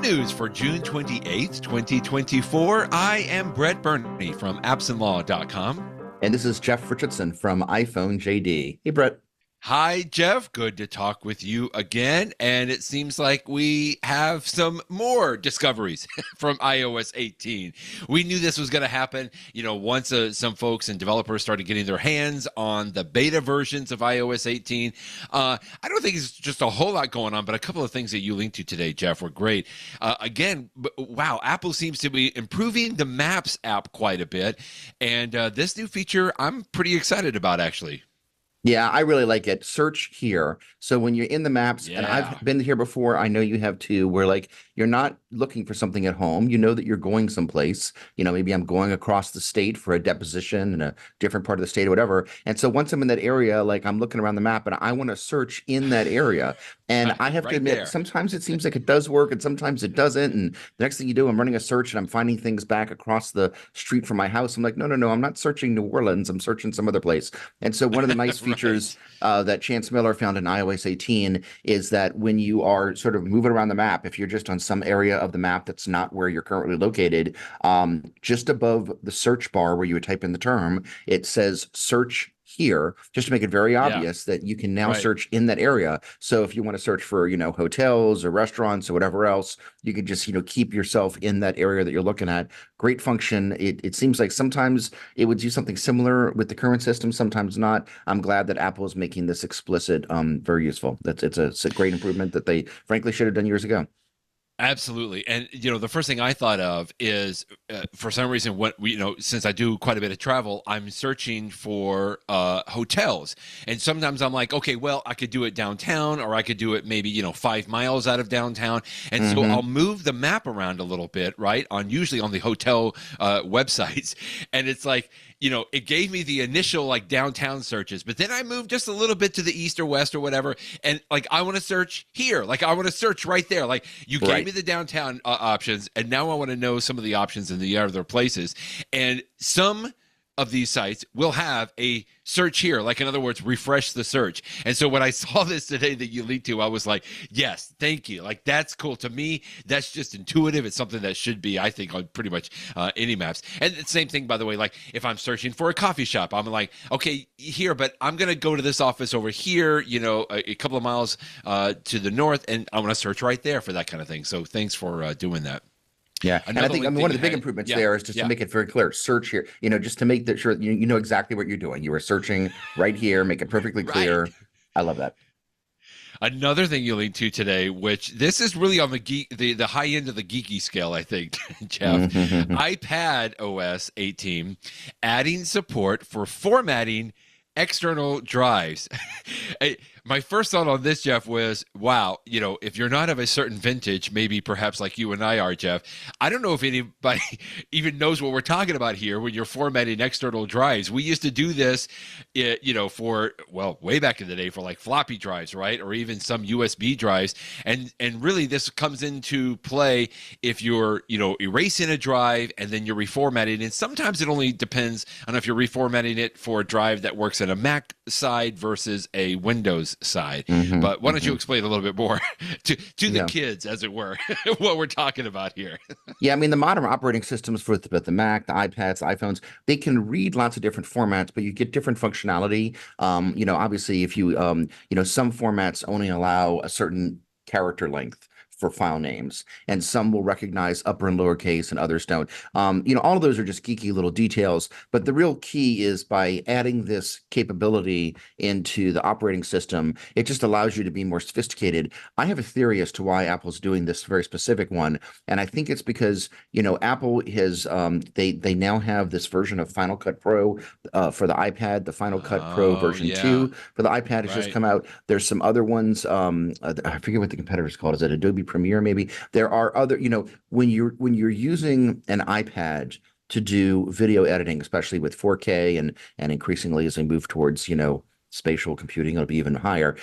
news for June 28th, 2024. I am Brett Burney from appsandlaw.com. And this is Jeff Richardson from iPhone JD. Hey, Brett. Hi, Jeff. Good to talk with you again. And it seems like we have some more discoveries from iOS 18. We knew this was going to happen, once some folks and developers started getting their hands on the beta versions of iOS 18. I don't think it's just a whole lot going on, but a couple of things that you linked to today, Jeff, were great. Wow, Apple seems to be improving the Maps app quite a bit. And this new feature, I'm pretty excited about, actually. Yeah, I really like it. Search here. So when you're in the maps, and I've been here before, I know you have too, where like you're not looking for something at home. You know that you're going someplace. Maybe I'm going across the state for a deposition in a different part of the state or whatever. And so once I'm in that area, like I'm looking around the map and I want to search in that area. And I have to admit, sometimes it seems like it does work and sometimes it doesn't. And the next thing you do, I'm running a search and I'm finding things back across the street from my house. I'm like, no, I'm not searching New Orleans. I'm searching some other place. And so one of the nice features that Chance Miller found in iOS 18 is that when you are sort of moving around the map, if you're just on some area of the map that's not where you're currently located, just above the search bar where you would type in the term, it says search here, just to make it very obvious that you can now search in that area. So if you want to search for, hotels or restaurants or whatever else, you can just, keep yourself in that area that you're looking at. Great function. It seems like sometimes it would do something similar with the current system, sometimes not. I'm glad that Apple is making this explicit, very useful. It's a great improvement that they frankly should have done years ago. Absolutely. And, the first thing I thought of is for some reason, since I do quite a bit of travel, I'm searching for hotels. And sometimes I'm like, okay, well, I could do it downtown or I could do it maybe, 5 miles out of downtown. And so I'll move the map around a little bit, right? Usually on the hotel websites. And it's like, it gave me the initial like downtown searches, but then I moved just a little bit to the east or west or whatever. And like, I want to search here. Like I want to search right there. Like you gave me the downtown options. And now I want to know some of the options in the other places. And some of these sites will have a search here, like in other words, refresh the search. And so when I saw this today that you linked to, I was like, yes, thank you. Like that's cool. To me, that's just intuitive. It's something that should be, I think, on pretty much any maps. And the same thing, by the way, like if I'm searching for a coffee shop, I'm like, okay, here, but I'm going to go to this office over here, a couple of miles to the north, and I want to search right there for that kind of thing. So thanks for doing that. Yeah, and I think one of the big improvements there is just to make it very clear. Search here, just to make sure you know exactly what you're doing. You are searching right here, make it perfectly clear. I love that. Another thing you linked to today, which this is really on the high end of the geeky scale, I think, Jeff. iPadOS 18 adding support for formatting external drives. My first thought on this, Jeff, was, wow, if you're not of a certain vintage, maybe perhaps like you and I are, Jeff, I don't know if anybody even knows what we're talking about here when you're formatting external drives. We used to do this, way back in the day for like floppy drives, right? Or even some USB drives. And really this comes into play if you're, erasing a drive and then you're reformatting. And sometimes it only depends on if you're reformatting it for a drive that works on a Mac side versus a Windows side. But why don't you explain a little bit more to the kids, as it were, what we're talking about here? Yeah, I mean, the modern operating systems for the Mac, the iPads, the iPhones, they can read lots of different formats, but you get different functionality. Obviously, if you, some formats only allow a certain character length for file names, and some will recognize upper and lowercase and others don't. All of those are just geeky little details, but the real key is by adding this capability into the operating system, it just allows you to be more sophisticated. I have a theory as to why Apple's doing this very specific one, and I think it's because, Apple has, they now have this version of Final Cut Pro for the iPad. The Final Cut Pro version 2 for the iPad has just come out. There's some other ones, I forget what the competitor's called. Is it Adobe Premiere, maybe? There are other, when you're using an iPad to do video editing, especially with 4K and increasingly as we move towards, spatial computing, it'll be even higher.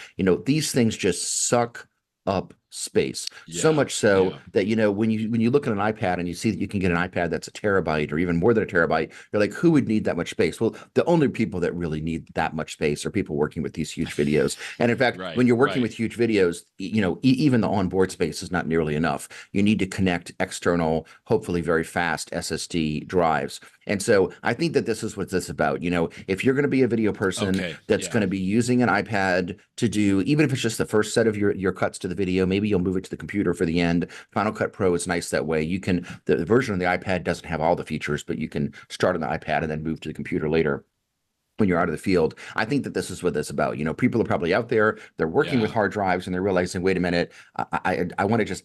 These things just suck up space. So Yeah. much so Yeah. that, when you look at an iPad and you see that you can get an iPad that's a terabyte or even more than a terabyte, you're like, who would need that much space? Well, the only people that really need that much space are people working with these huge videos. And in fact, when Right. you're working Right. with huge videos, even the onboard space is not nearly enough. You need to connect external, hopefully very fast SSD drives. And so I think that this is what this is about. If you're going to be a video person Okay. that's Yeah. going to be using an iPad to do, even if it's just the first set of your cuts to the video, maybe you'll move it to the computer for the end. Final Cut Pro is nice that way. The version of the iPad doesn't have all the features, but you can start on the iPad and then move to the computer later when you're out of the field. I think that this is what it's about. People are probably out there, they're working with Yeah. hard drives and they're realizing, wait a minute, I want to just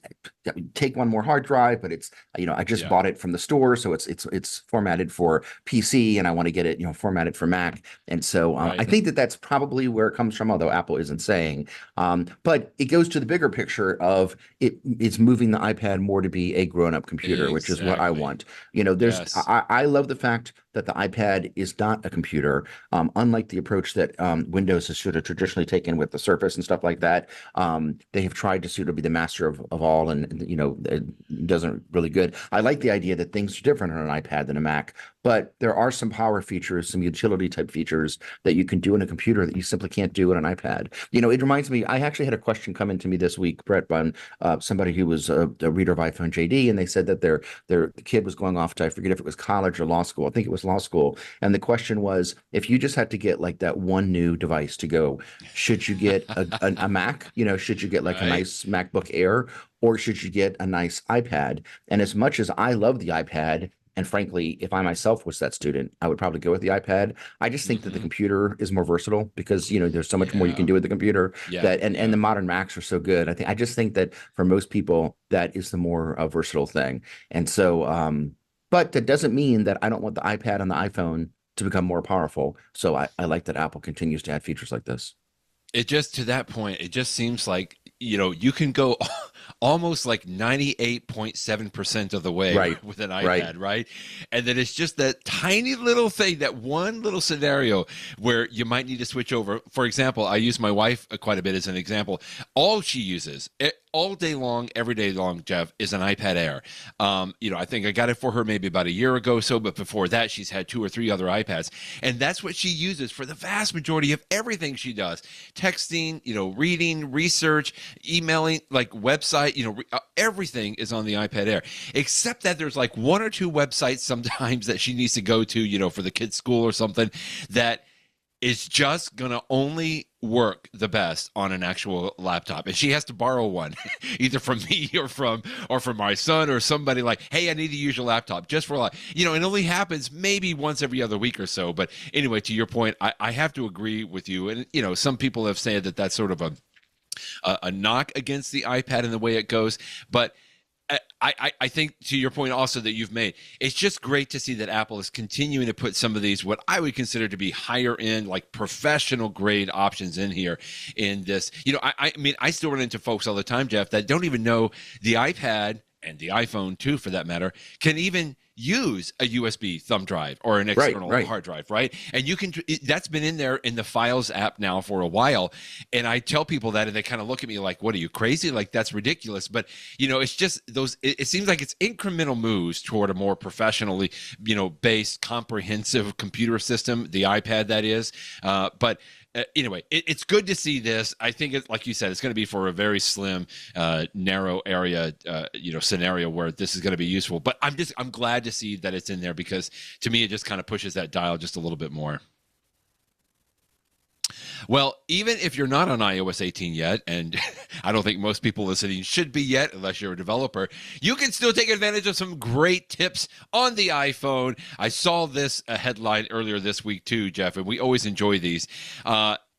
take one more hard drive, but it's, I just Yeah. bought it from the store. So it's formatted for PC and I want to get it, formatted for Mac. And so I Right. think that that's probably where it comes from, although Apple isn't saying. But it goes to the bigger picture of it's moving the iPad more to be a grown-up computer, which is what I Exactly. want. Yes. I love the fact that the iPad is not a computer, unlike the approach that Windows has sort of traditionally taken with the Surface and stuff like that. They have tried to sort of be the master of all, and it doesn't really good. I like the idea that things are different on an iPad than a Mac, but there are some power features, some utility type features that you can do in a computer that you simply can't do on an iPad. It reminds me, I actually had a question come into me this week, Brett, by somebody who was a reader of iPhone JD, and they said that their kid was going off to, I forget if it was college or law school. I think it was law school. And the question was, if you just had to get like that one new device to go, should you get a Mac? Should you get like a Right. nice MacBook Air, or should you get a nice iPad? And as much as I love the iPad, and frankly, if I myself was that student, I would probably go with the iPad. I just think that the Hmm. computer is more versatile because there's so much more you can Yeah. do with the computer, Yeah. that and Yeah. the modern Macs are so good. I just think that for most people that is the more versatile thing. And so but that doesn't mean that I don't want the iPad and the iPhone to become more powerful. So I like that Apple continues to add features like this. It just, to that point, it just seems like, you can go almost like 98.7% of the way Right. with an Right. iPad, right? And then it's just that tiny little thing, that one little scenario where you might need to switch over. For example, I use my wife quite a bit as an example. All she uses all day long, every day long, Jeff, is an iPad Air. I think I got it for her maybe about a year ago or so, but before that, she's had 2 or 3 other iPads. And that's what she uses for the vast majority of everything she does. Texting, reading, research, emailing, like website, everything is on the iPad Air, except that there's like 1 or 2 websites sometimes that she needs to go to, for the kids' school or something, that is just going to only work the best on an actual laptop, and she has to borrow one either from me or from my son or somebody, like, hey, I need to use your laptop just for, like, it only happens maybe once every other week or so. But anyway, to your point, I have to agree with you. And some people have said that that's sort of a knock against the iPad and the way it goes, but I think, to your point also that you've made, it's just great to see that Apple is continuing to put some of these, what I would consider to be higher end, like professional grade options in here in this. I mean, I still run into folks all the time, Jeff, that don't even know the iPad, and the iPhone too, for that matter, can even use a USB thumb drive or an Right. external Right. hard drive, right? And that's been in there in the Files app now for a while. And I tell people that, and they kind of look at me like, what, are you crazy? Like, that's ridiculous. But, it's just it seems like it's incremental moves toward a more professionally, based, comprehensive computer system, the iPad, that is. But anyway, it's good to see this. I think like you said, it's going to be for a very slim, narrow area, scenario where this is going to be useful. But I'm glad to see that it's in there, because to me, it just kind of pushes that dial just a little bit more. Well, even if you're not on iOS 18 yet, and I don't think most people listening should be yet, unless you're a developer, you can still take advantage of some great tips on the iPhone. I saw this headline earlier this week too, Jeff, and we always enjoy these.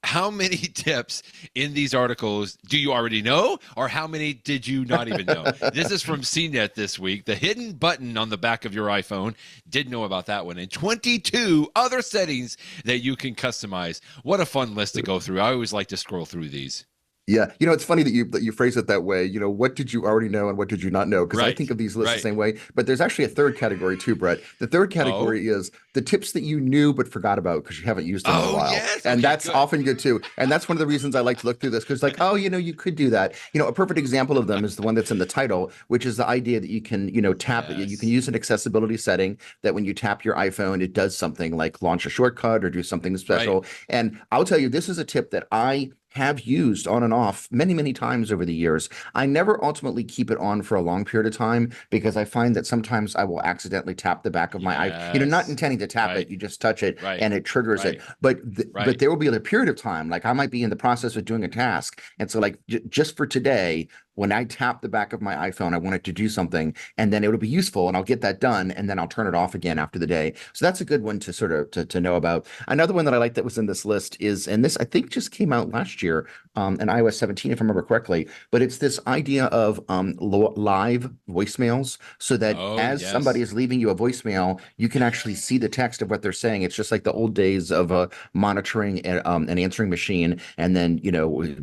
How many tips in these articles do you already know, or how many did you not even know? This is from CNET this week. The hidden button on the back of your iPhone. Didn't know about that one. And 22 other settings that you can customize. What a fun list to go through. I always like to scroll through these. Yeah, it's funny that you phrase it that way. What did you already know and what did you not know? Because I think Right. of these lists the Right. same way. But there's actually a third category too, Brett. The third Oh. category is the tips that you knew but forgot about because you haven't used them in a Oh while, yes. and Okay. that's Good. often good too. And that's one of the reasons I like to look through this because, like, oh, you could do that. A perfect example of them is the one that's in the title, which is the idea that you can, tap. You can Yes. use an accessibility setting that when you tap your iPhone, it does something like launch a shortcut or do something Right. special. And I'll tell you, this is a tip that I have used on and off many, many times over the years. I never ultimately keep it on for a long period of time because I find that sometimes I will accidentally tap the back of my eye. Not Yes. intending to tap it, Right. you just touch it Right. and it triggers it. Right. But Right. there will be a period of time, like I might be in the process of doing a task, and so like just for today, when I tap the back of my iPhone, I want it to do something, and then it'll be useful, and I'll get that done, and then I'll turn it off again after the day. So that's a good one to sort of to know about. Another one that I like that was in this list is, and this I think just came out last year, in iOS 17, if I remember correctly, but it's this idea of live voicemails, so that Oh as somebody yes. is leaving you a voicemail, you can actually see the text of what they're saying. It's just like the old days of monitoring an answering machine and then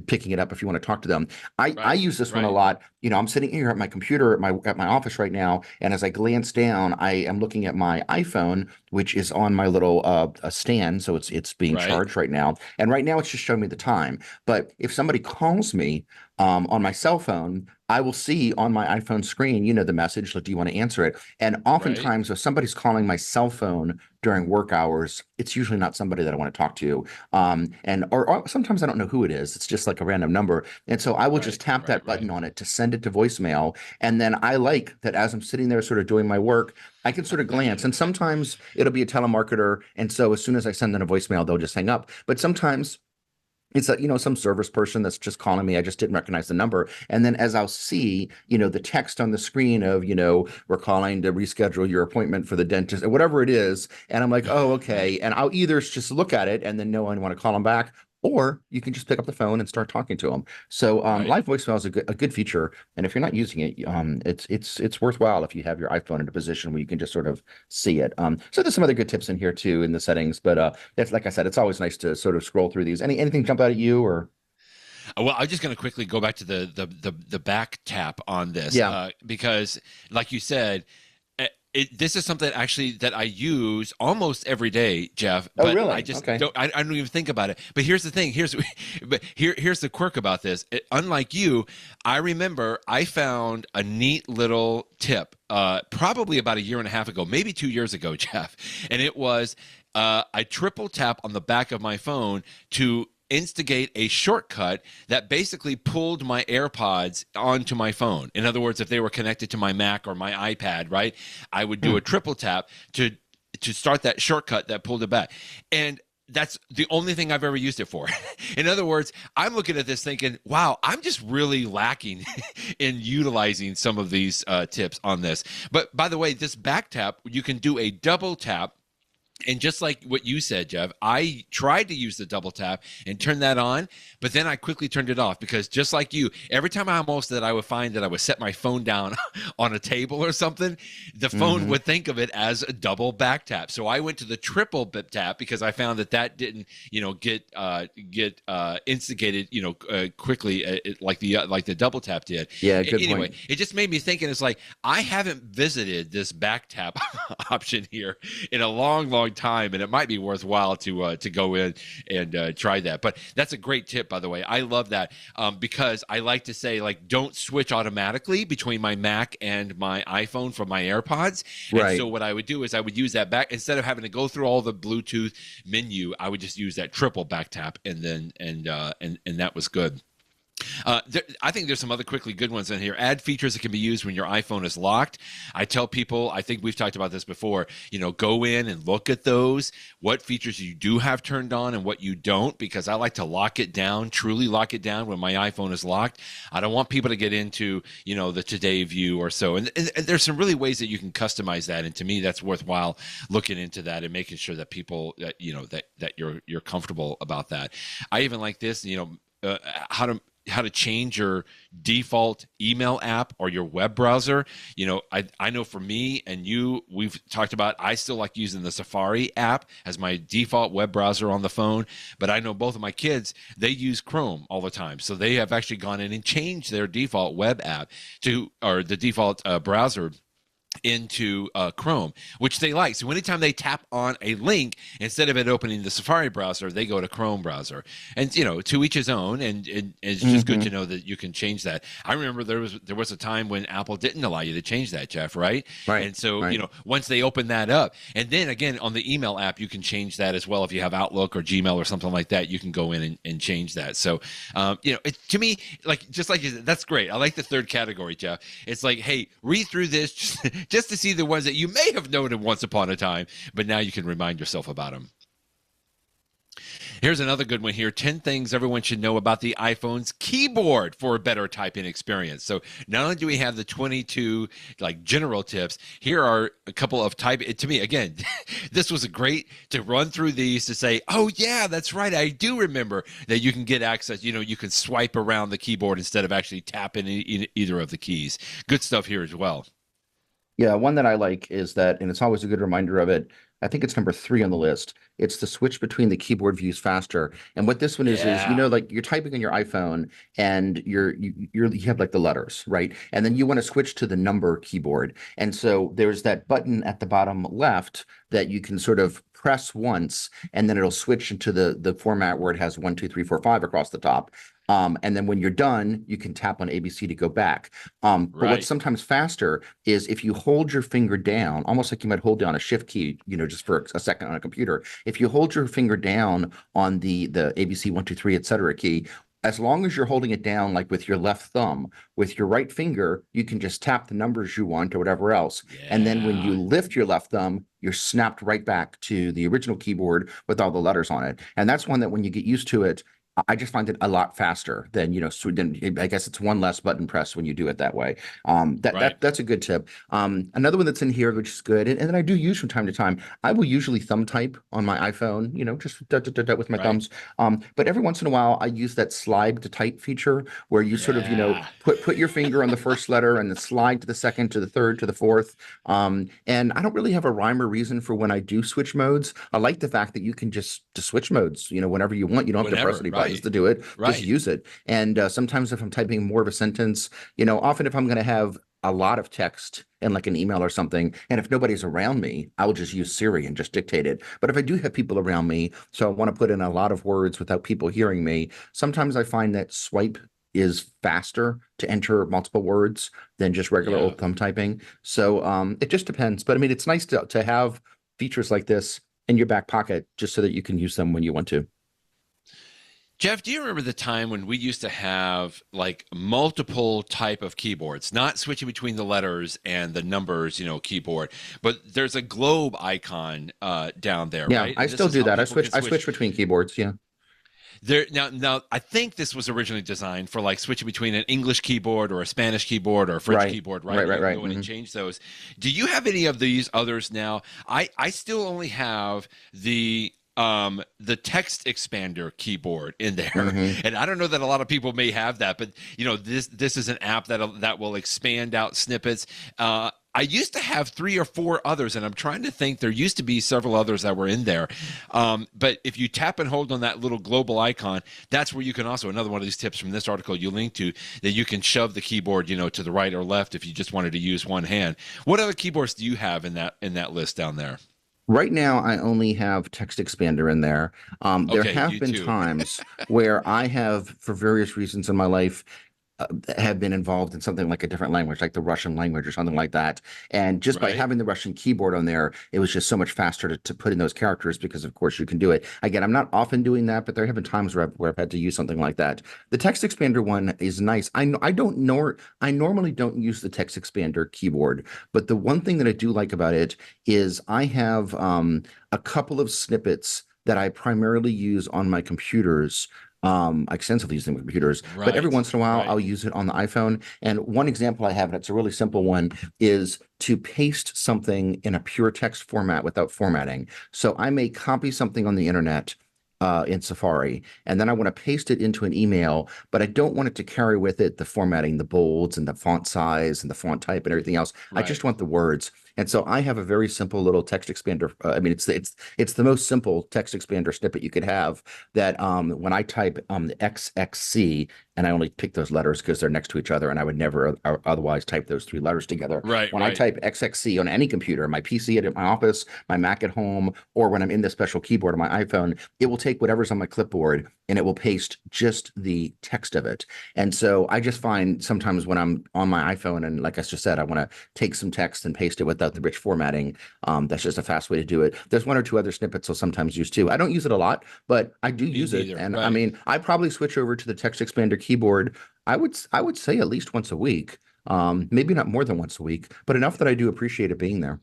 picking it up if you want to talk to them. I Right. use this one a Right. lot. I'm sitting here at my computer at my office right now, and as I glance down, I am looking at my iPhone, which is on my little a stand, so it's being Right. charged right now. And right now, it's just showing me the time. But if somebody calls me on my cell phone, I will see on my iPhone screen, the message, like, do you want to answer it? And Right. oftentimes, if somebody's calling my cell phone during work hours, it's usually not somebody that I want to talk to. And or sometimes I don't know who it is. It's just like a random number. And so I will just Right. tap Right. that Right. button on it to send it to voicemail. And then I like that as I'm sitting there sort of doing my work, I can sort of glance. And sometimes it'll be a telemarketer. And so as soon as I send them a voicemail, they'll just hang up. But sometimes it's some service person that's just calling me. I just didn't recognize the number. And then as I'll see, the text on the screen of, we're calling to reschedule your appointment for the dentist or whatever it is. And I'm like, oh, okay. And I'll either just look at it and then know I want to call them back, or you can just pick up the phone and start talking to them. So Right. live voicemail is a good feature. And if you're not using it, it's worthwhile if you have your iPhone in a position where you can just sort of see it. So there's some other good tips in here too in the settings, but it's like I said, it's always nice to sort of scroll through these. Anything jump out at you or? Well, I'm just going to quickly go back to the back tap on this Yeah. because, like you said, this is something actually that I use almost every day, Jeff. Oh, But I really? just Okay. don't. I don't even think about it. But here's the thing. Here's the quirk about this. Unlike you, I remember I found a neat little tip, probably about a year and a half ago, maybe 2 years ago, Jeff, and it was I triple tap on the back of my phone to instigate a shortcut that basically pulled my AirPods onto my phone. In other words, if they were connected to my Mac or my iPad, right, I would do Hmm. a triple tap to start that shortcut that pulled it back. And that's the only thing I've ever used it for. In other words, I'm looking at this thinking, wow, I'm just really lacking in utilizing some of these tips on this. But by the way, this back tap, you can do a double tap, and just like what you said, Jeff, I tried to use the double tap and turn that on, but then I quickly turned it off because just like you, every time I almost that I would find that I would set my phone down on a table or something, the phone Hmm. would think of it as a double back tap. So I went to the triple bit tap because I found that didn't, get instigated, quickly like the double tap did. Yeah, good Anyway, point. it just made me think, and it's like I haven't visited this back tap option here in a long, long time, and it might be worthwhile to go in and try that. But that's a great tip, by the way. I love that because I like to say, like, don't switch automatically between my Mac and my iPhone from my AirPods. And so Right. what I would do is I would use that back instead of having to go through all the Bluetooth menu. I would just use that triple back tap, and then and that was good. I think there's some other quickly good ones in here. Add features that can be used when your iPhone is locked. I tell people, I think we've talked about this before, go in and look at those, what features you do have turned on and what you don't, because I like to lock it down, truly lock it down when my iPhone is locked. I don't want people to get into, the today view or so. And there's some really ways that you can customize that. And to me, that's worthwhile looking into that and making sure that people, that you're comfortable about that. I even like this, how to how to change your default email app or your web browser. I know for me and you, we've talked about, I still like using the Safari app as my default web browser on the phone, but I know both of my kids, they use Chrome all the time. So they have actually gone in and changed their default web app or the default browser into Chrome, which they like. So anytime they tap on a link, instead of it opening the Safari browser, they go to Chrome browser. And to each his own. And it's just good to know that you can change that. I remember there was a time when Apple didn't allow you to change that, Jeff, right? Right. And so Right. once they open that up, and then again on the email app, you can change that as well. If you have Outlook or Gmail or something like that, you can go in and change that. So to me, just like you said, that's great. I like the third category, Jeff. It's like, hey, read through this just to see the ones that you may have known once upon a time, but now you can remind yourself about them. Here's another good one here. 10 things everyone should know about the iPhone's keyboard for a better typing experience. So not only do we have the 22 general tips, here are a couple of to me, again, this was great to run through these to say, oh yeah, that's right. I do remember that you can get access. You can swipe around the keyboard instead of actually tapping either of the keys. Good stuff here as well. Yeah, one that I like is that, and it's always a good reminder of it. I think it's number 3 on the list. It's the switch between the keyboard views faster. And what this one is you're typing on your iPhone and you have the letters, right? And then you want to switch to the number keyboard. And so there's that button at the bottom left that you can sort of press once, and then it'll switch into the format where it has 1, 2, 3, 4, 5 across the top. And then when you're done, you can tap on ABC to go back. But what's sometimes faster is if you hold your finger down, almost like you might hold down a shift key, just for a second on a computer. If you hold your finger down on the ABC 1, 2, 3, etc. key, as long as you're holding it down with your left thumb, with your right finger, you can just tap the numbers you want or whatever else. Yeah. And then when you lift your left thumb, you're snapped right back to the original keyboard with all the letters on it. And that's one that when you get used to it, I just find it a lot faster than, I guess it's one less button press when you do it that way. That's a good tip. Another one that's in here, which is good, and that I do use from time to time, I will usually thumb type on my iPhone, just with my thumbs. But every once in a while, I use that slide to type feature where you sort of, put your finger on the first letter and then slide to the second, to the third, to the fourth. And I don't really have a rhyme or reason for when I do switch modes. I like the fact that you can just switch modes, whenever you want. You don't have to press any buttons to do it. Just use it. And sometimes if I'm typing more of a sentence, often if I'm going to have a lot of text in an email or something, and if nobody's around me, I'll just use Siri and just dictate it. But if I do have people around me, so I want to put in a lot of words without people hearing me, sometimes I find that swipe is faster to enter multiple words than just regular old thumb typing. So it just depends. But I mean, it's nice to have features like this in your back pocket just so that you can use them when you want to. Jeff, do you remember the time when we used to have multiple type of keyboards, not switching between the letters and the numbers, keyboard, but there's a globe icon down there, yeah, right? I still do that. I switch between keyboards. Yeah. Now, I think this was originally designed for switching between an English keyboard or a Spanish keyboard or a French keyboard, right? Right. Go in and change those. Do you have any of these others now? I still only have the text expander keyboard in there, and I don't know that a lot of people may have that, but this is an app that will expand out snippets. I used to have 3 or 4 others, and I'm trying to think. There used to be several others that were in there, but if you tap and hold on that little global icon, that's where you can also, another one of these tips from this article you link to, that you can shove the keyboard to the right or left if you just wanted to use one hand. What other keyboards do you have in that list down there? Right now, I only have text expander in there. There have been times where I have, for various reasons in my life, have been involved in something like a different language, like the Russian language or something like that. And just by having the Russian keyboard on there, it was just so much faster to put in those characters because, of course, you can do it. Again, I'm not often doing that, but there have been times where I've had to use something like that. The text expander one is nice. I normally don't use the text expander keyboard, but the one thing that I do like about it is I have a couple of snippets that I primarily use on my computers. I extensively use them with computers, but every once in a while I'll use it on the iPhone. And one example I have, and it's a really simple one, is to paste something in a pure text format without formatting. So I may copy something on the internet, in Safari, and then I want to paste it into an email, but I don't want it to carry with it the formatting, the bolds and the font size and the font type and everything else. I Right. just want the words. And so I have a very simple little text expander. I mean, it's the most simple text expander snippet you could have. That when I type XXC, and I only pick those letters because they're next to each other, and I would never otherwise type those three letters together. Right. When I Right. type XXC on any computer, my PC at my office, my Mac at home, or when I'm in the special keyboard on my iPhone, it will take whatever's on my clipboard and it will paste just the text of it. And so I just find sometimes when I'm on my iPhone and like I just said, I want to take some text and paste it without the rich formatting. That's just a fast way to do it. There's one or two other snippets I'll sometimes use too. I don't use it a lot, but I do Me use it. neither. And I Right. mean, I probably switch over to the text expander keyboard. I would say at least once a week. Maybe not more than once a week, but enough that I do appreciate it being there.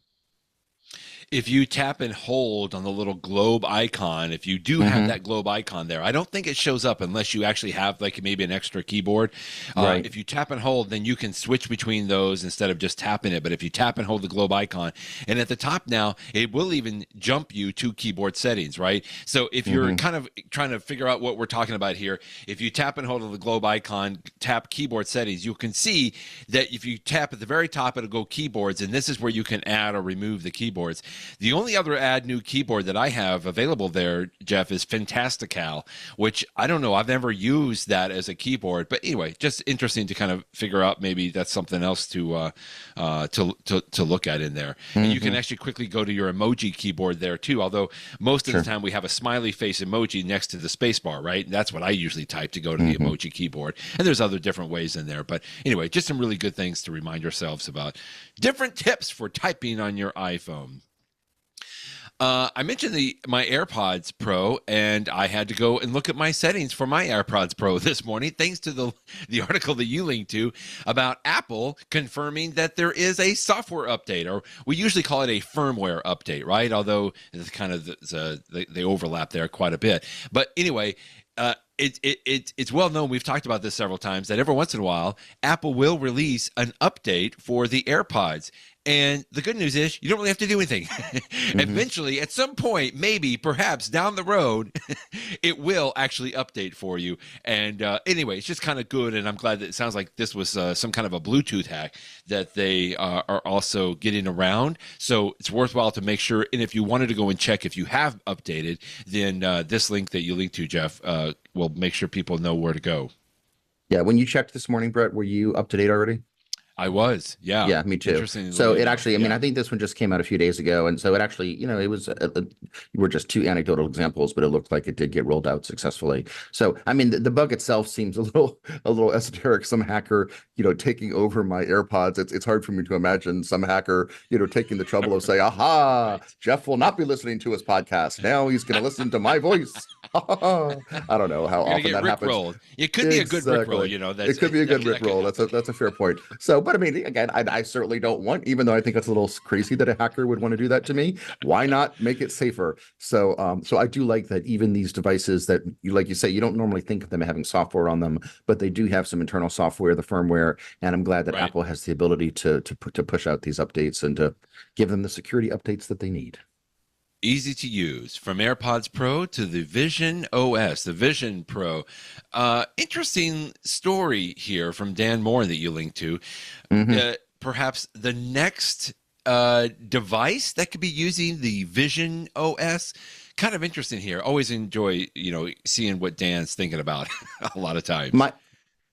If you tap and hold on the little globe icon, if you do have Hmm. that globe icon there, I don't think it shows up unless you actually have like maybe an extra keyboard. Right. If you tap and hold, then you can switch between those instead of just tapping it. But if you tap and hold the globe icon, and at the top now, it will even jump you to keyboard settings, right? So if you're Hmm. kind of trying to figure out what we're talking about here, if you tap and hold on the globe icon, tap keyboard settings, you can see that if you tap at the very top, it'll go keyboards, and this is where you can add or remove the keyboards. The only other add new keyboard that I have available there, Jeff, is Fantastical, which I don't know. I've never used that as a keyboard, but anyway, just interesting to kind of figure out maybe that's something else to look at in there. And you can Hmm. actually quickly go to your emoji keyboard there too. Although most of the Sure. time we have a smiley face emoji next to the space bar, right? And that's what I usually type to go to the Hmm. emoji keyboard. And there's other different ways in there, but anyway, just some really good things to remind yourselves about. Different tips for typing on your iPhone. I mentioned my AirPods Pro, and I had to go and look at my settings for my AirPods Pro this morning, thanks to the article that you linked to about Apple confirming that there is a software update, or we usually call it a firmware update, right? Although it's kind of they overlap there quite a bit. But anyway, it's well known. We've talked about this several times that every once in a while, Apple will release an update for the AirPods. And the good news is you don't really have to do anything. Hmm. Eventually, at some point, maybe, perhaps down the road, it will actually update for you. And anyway, it's just kind of good. And I'm glad that it sounds like this was some kind of a Bluetooth hack that they are also getting around. So it's worthwhile to make sure. And if you wanted to go and check if you have updated, then this link that you linked to, Jeff, will make sure people know where to go. Yeah. When you checked this morning, Brett, were you up to date already? I was, yeah. Yeah, me too. So Interestingly it enough, actually, I mean, yeah. I think this one just came out a few days ago, and so it actually, it was were just two anecdotal examples, but it looked like it did get rolled out successfully. So, I mean, the bug itself seems a little esoteric. Some hacker, taking over my AirPods. It's hard for me to imagine some hacker, taking the trouble of saying, "Aha, Right. Jeff will not be listening to his podcast. Now he's going to listen to my voice." I don't know how You're gonna often get that Rick happens. rolled. It could be a good Rick roll, Exactly. It that's could be a good Rick that could roll. That's a happen. that's a fair point. So, but I mean, again, I certainly don't want, even though I think it's a little crazy that a hacker would want to do that to me. Why not make it safer? So I do like that even these devices that you, like you say, you don't normally think of them having software on them, but they do have some internal software, the firmware, and I'm glad that Right. Apple has the ability to push out these updates and to give them the security updates that they need. Easy to use from AirPods Pro to the Vision OS, the Vision Pro. Interesting story here from Dan Moore that you linked to. Hmm. Perhaps the next device that could be using the Vision OS. Kind of interesting here. Always enjoy, seeing what Dan's thinking about a lot of times. My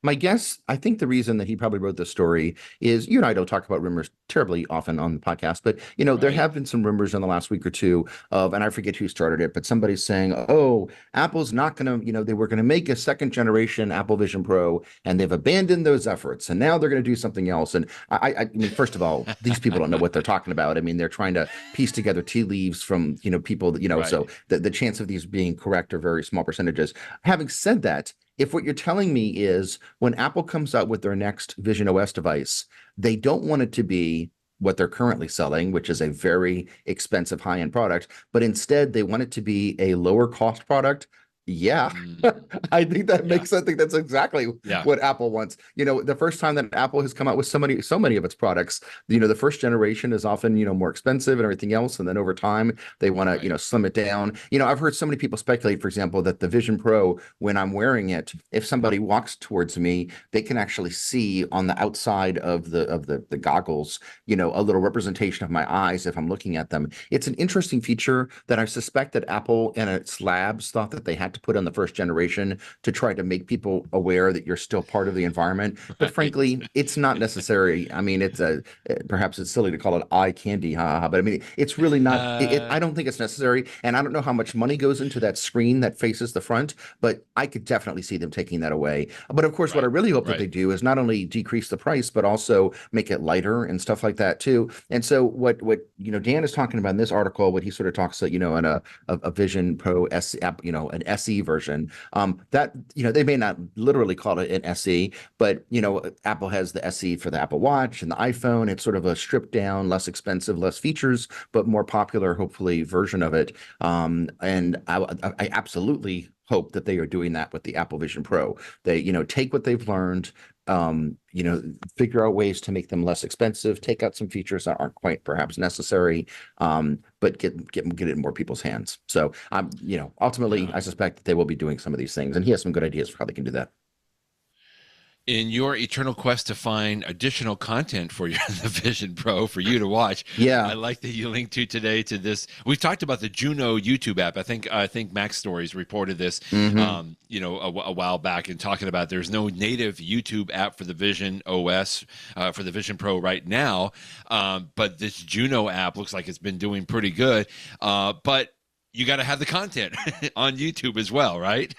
My guess, I think the reason that he probably wrote this story is you and I don't talk about rumors terribly often on the podcast, but there Right. have been some rumors in the last week or two of, and I forget who started it, but somebody's saying, "Oh, Apple's not going to, they were going to make a second generation Apple Vision Pro, and they've abandoned those efforts, and now they're going to do something else." And I mean, first of all, these people don't know what they're talking about. I mean, they're trying to piece together tea leaves from people that Right. so the chance of these being correct are very small percentages. Having said that, if what you're telling me is when Apple comes out with their next Vision OS device, they don't want it to be what they're currently selling, which is a very expensive high-end product, but instead they want it to be a lower cost product. Yeah, Mm, I think that yeah, makes. I think that's exactly yeah, what Apple wants. The first time that Apple has come out with so many of its products, the first generation is often, more expensive and everything else, and then over time they want to, right. slim it down. I've heard so many people speculate, for example, that the Vision Pro, when I'm wearing it, if somebody walks towards me, they can actually see on the outside of the goggles, a little representation of my eyes if I'm looking at them. It's an interesting feature that I suspect that Apple and its labs thought that they had to put on the first generation to try to make people aware that you're still part of the environment. But Right. frankly, it's not necessary. I mean, perhaps it's silly to call it eye candy, but I mean, it's really not. I don't think it's necessary, and I don't know how much money goes into that screen that faces the front, but I could definitely see them taking that away. But of course, what I Right. really hope that Right. they do is not only decrease the price, but also make it lighter and stuff like that too. And so what Dan is talking about in this article, what he sort of talks, in a Vision Pro S app, an SE version. That they may not literally call it an SE, but Apple has the SE for the Apple Watch and the iPhone. It's sort of a stripped down, less expensive, less features, but more popular, hopefully, version of it. And I absolutely hope that they are doing that with the Apple Vision Pro. They, take what they've learned, figure out ways to make them less expensive, take out some features that aren't quite perhaps necessary, but get it in more people's hands. So ultimately, Yeah. I suspect that they will be doing some of these things, and he has some good ideas for how they can do that. In your eternal quest to find additional content for your the Vision Pro for you to watch, I Yeah. like that you linked to today to this. We've talked about the Juno YouTube app. I think MacStories reported this, Hmm. a while back, and talking about there's no native YouTube app for the Vision OS for the Vision Pro right now, but this Juno app looks like it's been doing pretty good. But you got to have the content on YouTube as well, right?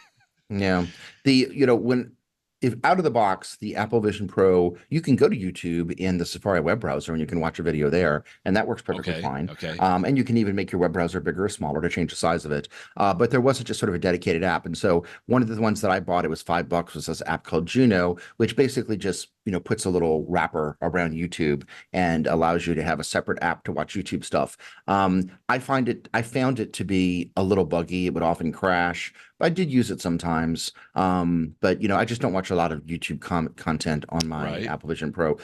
Yeah. When if out of the box, the Apple Vision Pro, you can go to YouTube in the Safari web browser and you can watch a video there, and that works perfectly Okay. fine. Okay. And you can even make your web browser bigger or smaller to change the size of it. But there wasn't just sort of a dedicated app. And so one of the ones that I bought, it was $5, was this app called Juno, which basically just puts a little wrapper around YouTube and allows you to have a separate app to watch YouTube stuff. I found it to be a little buggy. It would often crash. I did use it sometimes, but I just don't watch a lot of YouTube content on my Right. Apple Vision Pro.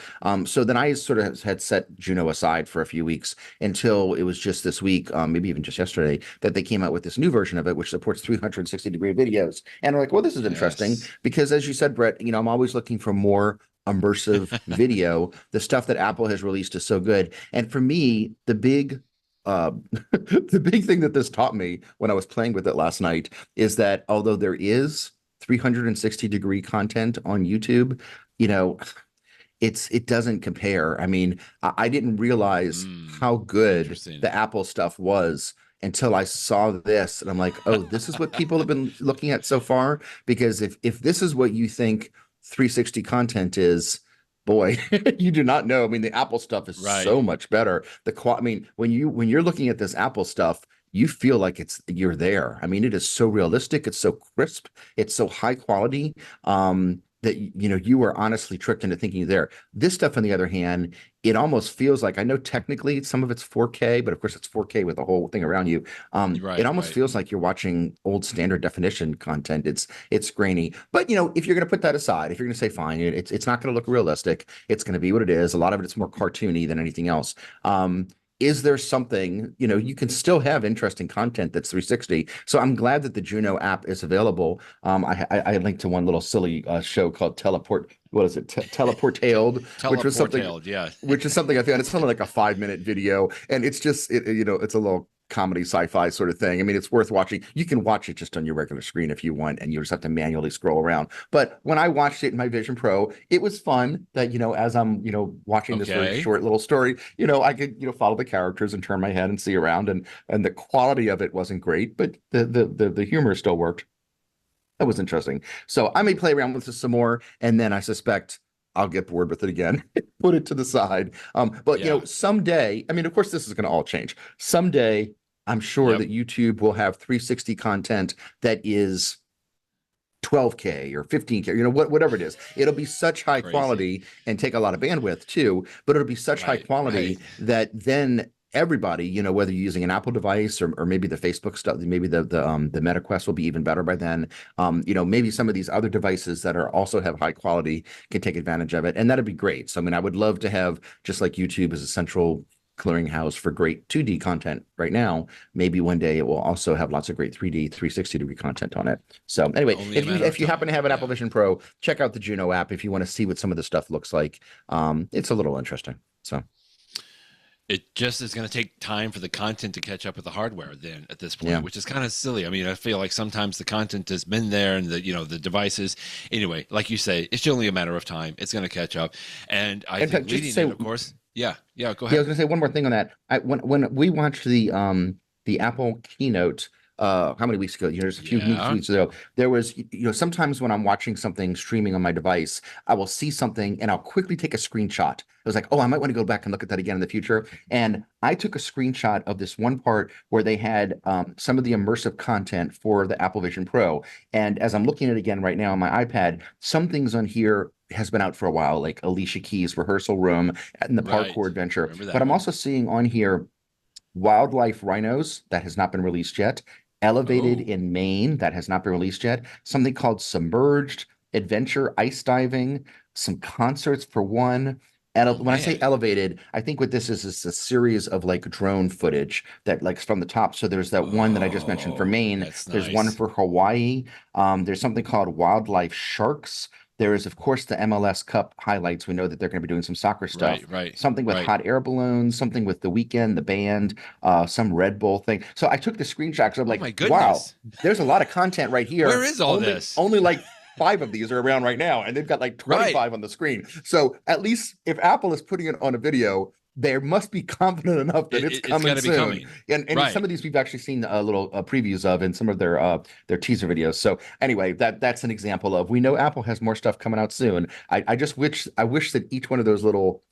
So then I sort of had set Juno aside for a few weeks until it was just this week, maybe even just yesterday, that they came out with this new version of it, which supports 360-degree videos. And I'm like, well, this is interesting Yes. because, as you said, Brett, I'm always looking for more immersive video. The stuff that Apple has released is so good, and for me, uh, the big thing that this taught me when I was playing with it last night is that although there is 360-degree content on YouTube, you know, it doesn't compare. I mean, I didn't realize how good Interesting. the Apple stuff was until I saw this, and I'm like, oh, this is what people have been looking at so far. Because if this is what you think 360 content is, boy, you do not know. I mean, the Apple stuff is Right. so much better. I mean, when you're looking at this Apple stuff, you feel like you're there. I mean, it is so realistic, it's so crisp, it's so high quality. That you are honestly tricked into thinking you're there. This stuff, on the other hand, it almost feels like, I know technically some of it's 4K, but of course it's 4K with the whole thing around you. It Right. almost Right. feels like you're watching old standard definition content. It's grainy, but if you're going to put that aside, if you're going to say fine, it's not going to look realistic. It's going to be what it is. A lot of it's more cartoony than anything else. Is there something, you can still have interesting content that's 360. So I'm glad that the Juno app is available. I linked to one little silly show called what is it? Te- Teleportailed, teleportailed. Yeah. which is something I found. It's only like a 5-minute video, and it's just it's a little comedy sci-fi sort of thing. I mean, it's worth watching. You can watch it just on your regular screen if you want, and you just have to manually scroll around. But when I watched it in my Vision Pro, it was fun that as I'm watching this very Okay. short little story, I could follow the characters and turn my head and see around, and the quality of it wasn't great, but the humor still worked. That was interesting. So I may play around with this some more, and then I suspect I'll get bored with it again, put it to the side. But Yeah. someday, I mean, of course, this is going to all change. Someday, I'm sure Yep. that YouTube will have 360 content that is 12K or 15K, whatever it is. It'll be such high Crazy. quality and take a lot of bandwidth too, but it'll be such high Right. Right. quality that then everybody, whether you're using an Apple device or maybe the Facebook stuff, maybe the Meta Quest will be even better by then. Maybe some of these other devices that are also have high quality can take advantage of it, and that'd be great. So, I mean, I would love to have, just like YouTube as a central clearinghouse for great 2D content right now, maybe one day it will also have lots of great 3D 360-degree content on it. So anyway, if you happen to have an Apple Vision Pro, check out the Juno app if you want to see what some of the stuff looks like. It's a little interesting. So it just is going to take time for the content to catch up with the hardware then at this point, which is kind of silly. I mean, I feel like sometimes the content has been there and the devices. Anyway, like you say, it's only a matter of time. It's going to catch up. And I think leading it, of course. Yeah, go ahead. Yeah, I was going to say one more thing on that. When we watched the Apple keynote, how many weeks ago? Just a few weeks ago. There was, sometimes when I'm watching something streaming on my device, I will see something and I'll quickly take a screenshot. I was like, oh, I might want to go back and look at that again in the future. And I took a screenshot of this one part where they had some of the immersive content for the Apple Vision Pro. And as I'm looking at it again right now on my iPad, some things on here has been out for a while, like Alicia Keys' rehearsal room and the parkour adventure. But I'm also seeing on here wildlife rhinos that has not been released yet. Elevated in Maine that has not been released yet. Something called Submerged, Adventure Ice Diving, some concerts for one. When I say elevated, I think what this is a series of like drone footage that like from the top. So there's that one that I just mentioned for Maine. There's one for Hawaii. There's something called Wildlife Sharks. There is, of course, the MLS Cup highlights. We know that they're going to be doing some soccer stuff. Right. Something with hot air balloons, something with The Weeknd, the band, some Red Bull thing. So I took the screenshot because I'm like, wow, there's a lot of content right here. Where is all this? Only like 5 of these are around right now, and they've got like 25 on the screen. So at least if Apple is putting it on a video, they must be confident enough that it's coming soon. And some of these we've actually seen little previews of in some of their teaser videos. So anyway, that's an example of, we know Apple has more stuff coming out soon. I wish that each one of those little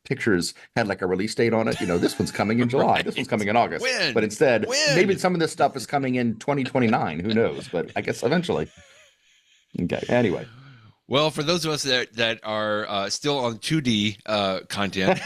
pictures had like a release date on it. This one's coming in July. This one's coming in August. But instead, maybe some of this stuff is coming in 2029. Who knows? But I guess eventually. Okay. Anyway. Well, for those of us that are still on 2D content,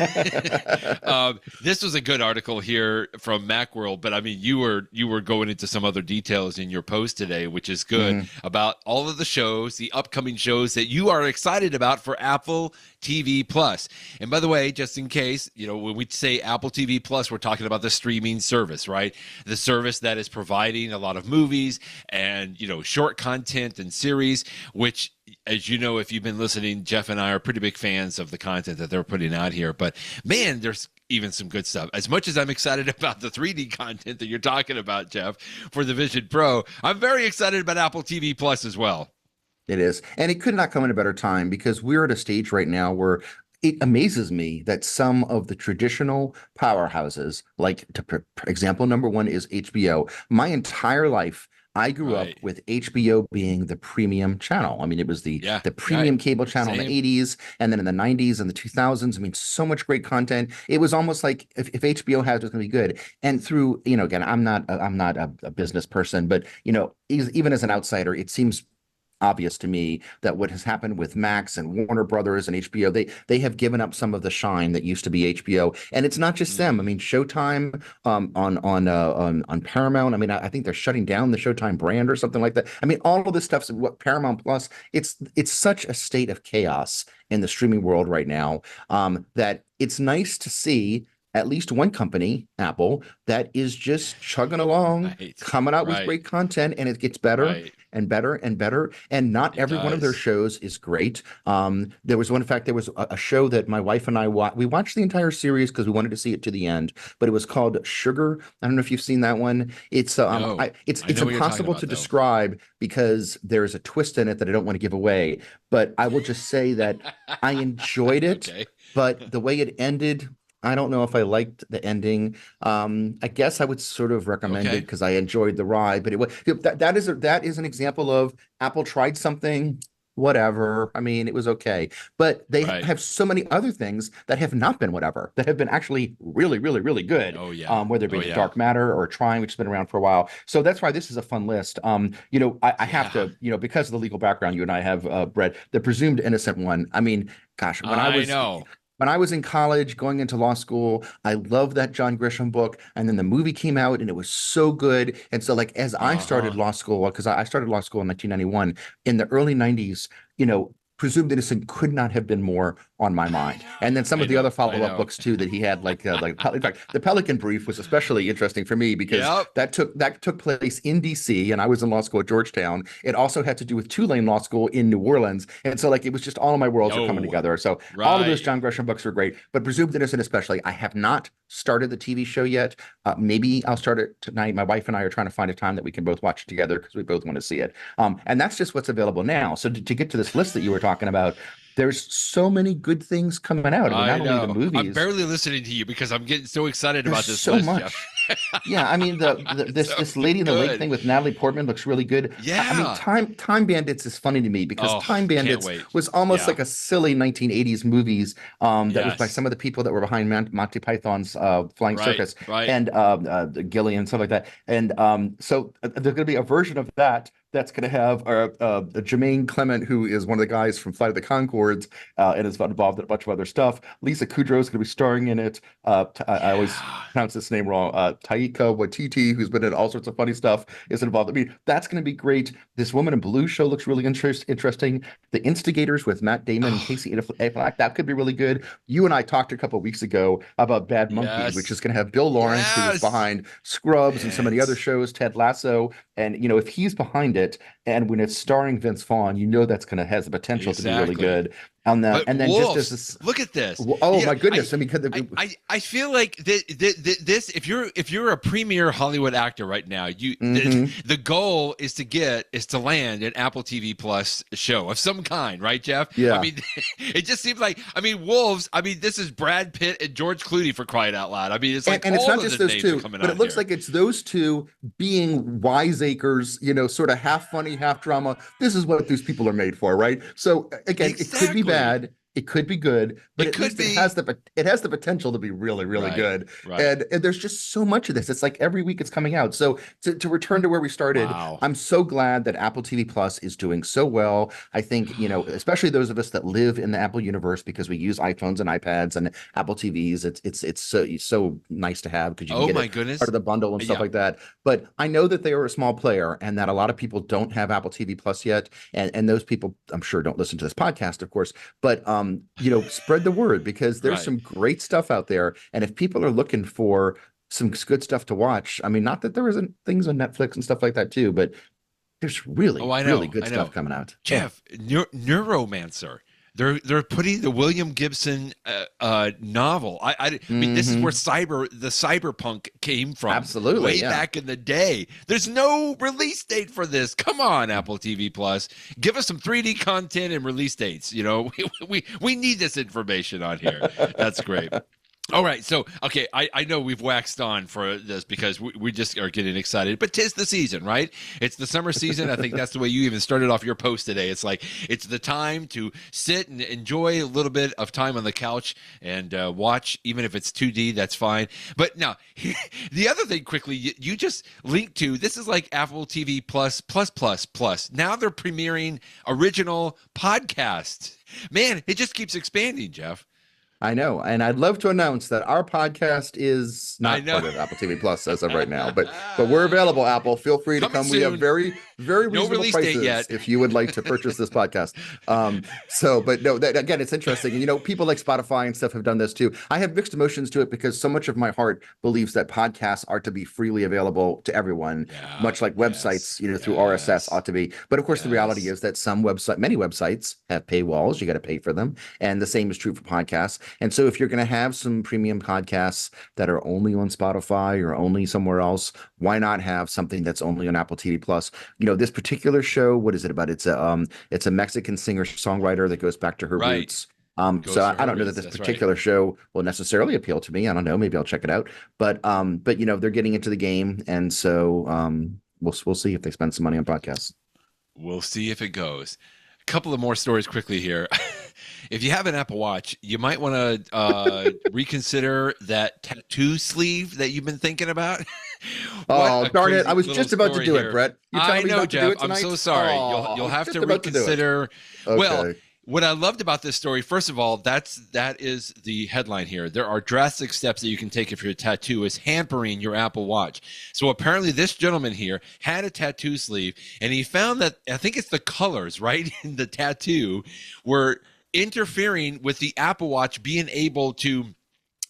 this was a good article here from Macworld. But I mean, you were going into some other details in your post today, which is good, about all of the shows, the upcoming shows that you are excited about for Apple TV Plus. And by the way, just in case, when we say Apple TV Plus, we're talking about the streaming service, right? The service that is providing a lot of movies and, short content and series, which, as you know, if you've been listening, Jeff and I are pretty big fans of the content that they're putting out here. But man, there's even some good stuff. As much as I'm excited about the 3D content that you're talking about, Jeff, for the Vision Pro, I'm very excited about Apple TV Plus as well. It is. And it could not come at a better time, because we're at a stage right now where it amazes me that some of the traditional powerhouses, like example number one is HBO. My entire life, I grew up with HBO being the premium channel. I mean, it was the premium cable channel in the 80s, and then in the 90s and the 2000s. I mean, so much great content. It was almost like if HBO has, it's going to be good. And through, again, I'm not a business person, but even as an outsider, it seems obvious to me that what has happened with Max and Warner Brothers and HBO, they have given up some of the shine that used to be HBO. And it's not just them. I mean, Showtime on Paramount. I mean, I think they're shutting down the Showtime brand or something like that. I mean, all of this stuff's what Paramount Plus. It's such a state of chaos in the streaming world right now, that it's nice to see at least one company, Apple, that is just chugging along, coming out with great content, and it gets better and better and better. And not every one of their shows is great. There was a show that my wife and I watched. We watched the entire series because we wanted to see it to the end, but it was called Sugar. I don't know if you've seen that one. It's it's impossible to describe because there's a twist in it that I don't want to give away. But I will just say that I enjoyed it, but the way it ended, I don't know if I liked the ending. I guess I would sort of recommend it because I enjoyed the ride, but that is an example of Apple tried something, whatever. I mean, it was okay, but they have so many other things that have not been whatever, that have been actually really, really, really good. Whether it be Dark Matter or Trying, which has been around for a while. So that's why this is a fun list. I have to, because of the legal background you and I have, Brett, the presumed innocent one. I mean, gosh, when I was in college going into law school, I loved that John Grisham book. And then the movie came out and it was so good. And so like as I started law school, because I started law school in 1991, in the early 90s, Presumed Innocent could not have been more on my mind. And then some of the other follow-up books too that he had, like in fact, the Pelican Brief was especially interesting for me because that took place in DC, and I was in law school at Georgetown. It also had to do with Tulane Law School in New Orleans, and so like it was just all of my worlds were coming together. So all of those John Grisham books were great, but Presumed Innocent especially. I have not started the TV show yet. Maybe I'll start it tonight. My wife and I are trying to find a time that we can both watch it together because we both want to see it. And that's just what's available now. So to get to this list that you were talking about, there's so many good things coming out. I mean, not only the movies. I'm barely listening to you because I'm getting so excited about this so list, much. Jeff. Yeah, I mean this Lady in the Lake thing with Natalie Portman looks really good. Yeah, I mean Time Bandits is funny to me because Time Bandits was almost like a silly 1980s movies that was by some of the people that were behind Monty Python's Flying Circus and Gillian and stuff like that. And so there's going to be a version of that that's going to have Jermaine Clement, who is one of the guys from Flight of the Conchords and is involved in a bunch of other stuff. Lisa Kudrow is going to be starring in it. I always pronounce this name wrong. Taika Waititi, who's been in all sorts of funny stuff, is involved. I mean, that's going to be great. This Woman in Blue show looks really interesting. The Instigators with Matt Damon and Casey Affleck, that could be really good. You and I talked a couple of weeks ago about Bad Monkey, which is going to have Bill Lawrence, who is behind Scrubs and some of the other shows, Ted Lasso. And, if he's behind it, and when it's starring Vince Vaughn, that's going to has the potential to be really good. And then Wolves, just as this, look at this. Oh my goodness! I feel like this. If you're a premier Hollywood actor right now, the goal is to land an Apple TV Plus show of some kind, right, Jeff? Yeah. I mean, it just seems like Wolves. I mean, this is Brad Pitt and George Clooney, for crying out loud. I mean, it's like and it's not just those two, but it looks like it's those two being wiseacres, sort of half funny, half drama. This is what these people are made for, right? So again, It could be bad, it could be good, but at least it has the potential to be really, really good. And there's just so much of this. It's like every week it's coming out. So to return to where we started, I'm so glad that Apple TV Plus is doing so well. I think, especially those of us that live in the Apple universe because we use iPhones and iPads and Apple TVs, it's so nice to have because you can get part of the bundle and stuff like that. But I know that they are a small player and that a lot of people don't have Apple TV Plus yet. And those people, I'm sure, don't listen to this podcast, of course, but spread the word because there's some great stuff out there. And if people are looking for some good stuff to watch, I mean, not that there isn't things on Netflix and stuff like that too, but there's really good stuff coming out. Jeff, Neuromancer. They're putting the William Gibson novel. I mean, this is where the cyberpunk came from. Absolutely, way back in the day. There's no release date for this. Come on, Apple TV Plus, give us some 3D content and release dates. We need this information on here. That's great. All right. So, okay, I know we've waxed on for this because we just are getting excited, but 'tis the season, right? It's the summer season. I think that's the way you even started off your post today. It's like, it's the time to sit and enjoy a little bit of time on the couch and watch, even if it's 2D, that's fine. But now, the other thing quickly, you just linked to, this is like Apple TV Plus. Now they're premiering original podcasts. Man, it just keeps expanding, Jeff. I know, and I'd love to announce that our podcast is not part of Apple TV Plus as of right now, but we're available. Apple, feel free to come. Soon. We have very reasonable prices if you would like to purchase this podcast. But no, again, it's interesting. And people like Spotify and stuff have done this too. I have mixed emotions to it because so much of my heart believes that podcasts are to be freely available to everyone, much like websites, through RSS ought to be. But of course, the reality is that many websites have paywalls. You got to pay for them, and the same is true for podcasts. And so if you're going to have some premium podcasts that are only on Spotify or only somewhere else, why not have something that's only on Apple TV Plus? This particular show, what is it about? It's a Mexican singer-songwriter that goes back to her roots. So I don't know that this particular show will necessarily appeal to me. I don't know. Maybe I'll check it out. But they're getting into the game. And so we'll see if they spend some money on podcasts. We'll see if it goes. A couple of more stories quickly here. If you have an Apple Watch, you might want to reconsider that tattoo sleeve that you've been thinking about. Oh, darn it. I was just about to do it, Brett. I know, Jeff. I'm so sorry. You'll have to reconsider. Okay. what I loved about this story, first of all, that is the headline here. There are drastic steps that you can take if your tattoo is hampering your Apple Watch. So apparently this gentleman here had a tattoo sleeve, and he found that, I think it's the colors, right, in the tattoo were interfering with the Apple Watch being able to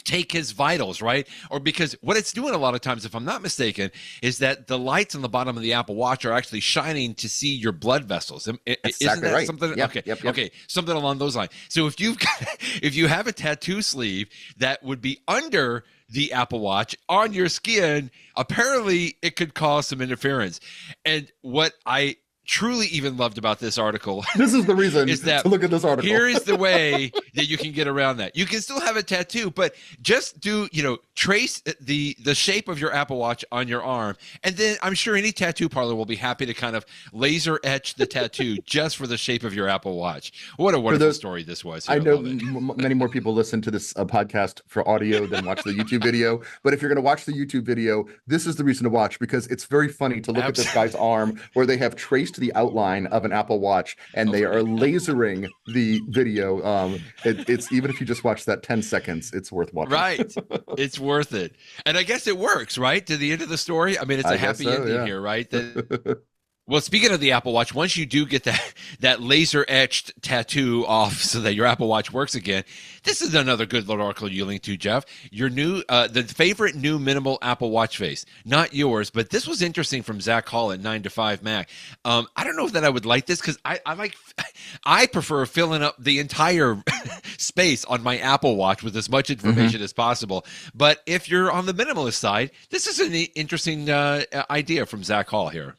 take his vitals, right? Or because what it's doing a lot of times, if I'm not mistaken, is that the lights on the bottom of the Apple Watch are actually shining to see your blood vessels. That's Isn't exactly that right. something? Yep, Okay. yep, yep. Okay. Something along those lines. So if you've got, if you have a tattoo sleeve that would be under the Apple Watch on your skin, apparently it could cause some interference. And what I truly even loved about this article, this is the reason is that to look at this article. Here is the way that you can get around that. You can still have a tattoo, but just do, trace the shape of your Apple Watch on your arm, and then I'm sure any tattoo parlor will be happy to kind of laser etch the tattoo just for the shape of your Apple Watch. What a wonderful story this was. I know many more people listen to this podcast for audio than watch the YouTube video, but if you're going to watch the YouTube video, this is the reason to watch, because it's very funny to look at this guy's arm where they have traced the outline of an Apple Watch and they are lasering the video. It's even if you just watch that 10 seconds, it's worth watching. Right. It's worth it. And I guess it works, right? To the end of the story. I mean, it's a happy ending here, right? Well, speaking of the Apple Watch, once you do get that laser etched tattoo off so that your Apple Watch works again, this is another good little article you linked to, Jeff. Your new, the favorite new minimal Apple Watch face, not yours, but this was interesting from Zach Hall at 9 to 5 Mac. I don't know if that I would like this, because I prefer filling up the entire space on my Apple Watch with as much information as possible. But if you're on the minimalist side, this is an interesting idea from Zach Hall here.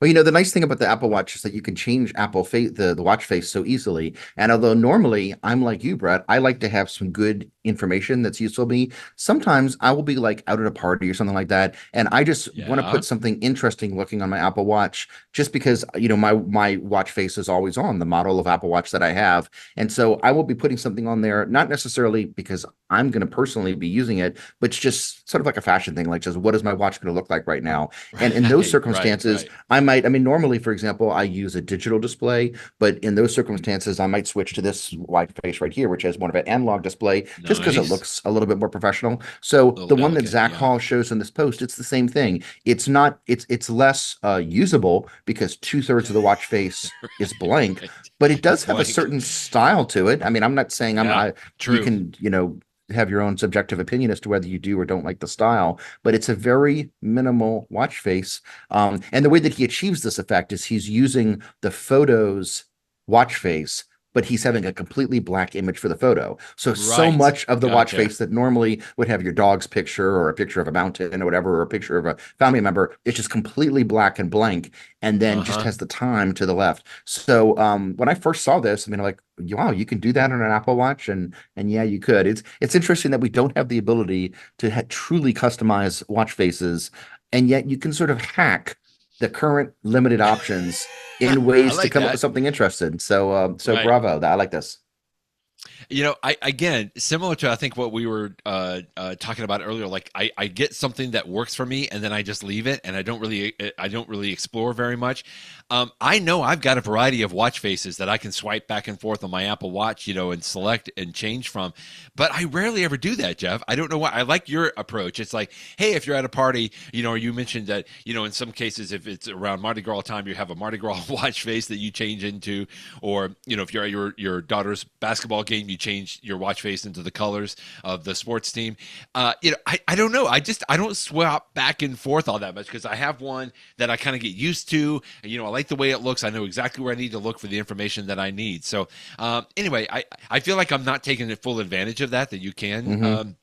Well, the nice thing about the Apple Watch is that you can change Apple face, the watch face, so easily. And although normally I'm like you, Brett, I like to have some good information that's useful to me. Sometimes I will be like out at a party or something like that, and I just want to put something interesting looking on my Apple Watch, just because my watch face is always on, the model of Apple Watch that I have, and so I will be putting something on there, not necessarily because I'm going to personally be using it, but it's just sort of like a fashion thing, like just what is my watch going to look like right now? And in those circumstances, normally, for example, I use a digital display, but in those circumstances, I might switch to this white face right here, which has more of an analog display, just because it looks a little bit more professional. So the one that Zach Hall shows in this post, it's the same thing. It's not, it's less usable because 2/3 of the watch face is blank, but it does have a certain style to it. I mean, I'm not saying you can, have your own subjective opinion as to whether you do or don't like the style, but it's a very minimal watch face. And the way that he achieves this effect is he's using the photo's watch face, but he's having a completely black image for the photo. So much of the watch face that normally would have your dog's picture or a picture of a mountain or whatever, or a picture of a family member, it's just completely black and blank, and then just has the time to the left. So when I first saw this, I'm like, wow, you can do that on an Apple Watch, and yeah, you could. It's interesting that we don't have the ability to truly customize watch faces, and yet you can sort of hack the current limited options in ways to come up with something interesting. So bravo. I like this. Again, similar to, I think, what we were talking about earlier, like I get something that works for me and then I just leave it, and I don't really explore very much. I know I've got a variety of watch faces that I can swipe back and forth on my Apple Watch, and select and change from, but I rarely ever do that, Jeff. I don't know why. I like your approach. It's like, hey, if you're at a party, or you mentioned that, in some cases, if it's around Mardi Gras time, you have a Mardi Gras watch face that you change into, or, if you're at your daughter's basketball game, you change your watch face into the colors of the sports team. I don't know. I don't swap back and forth all that much, because I have one that I kind of get used to. I like the way it looks. I know exactly where I need to look for the information that I need. So anyway, I feel like I'm not taking full advantage of that you can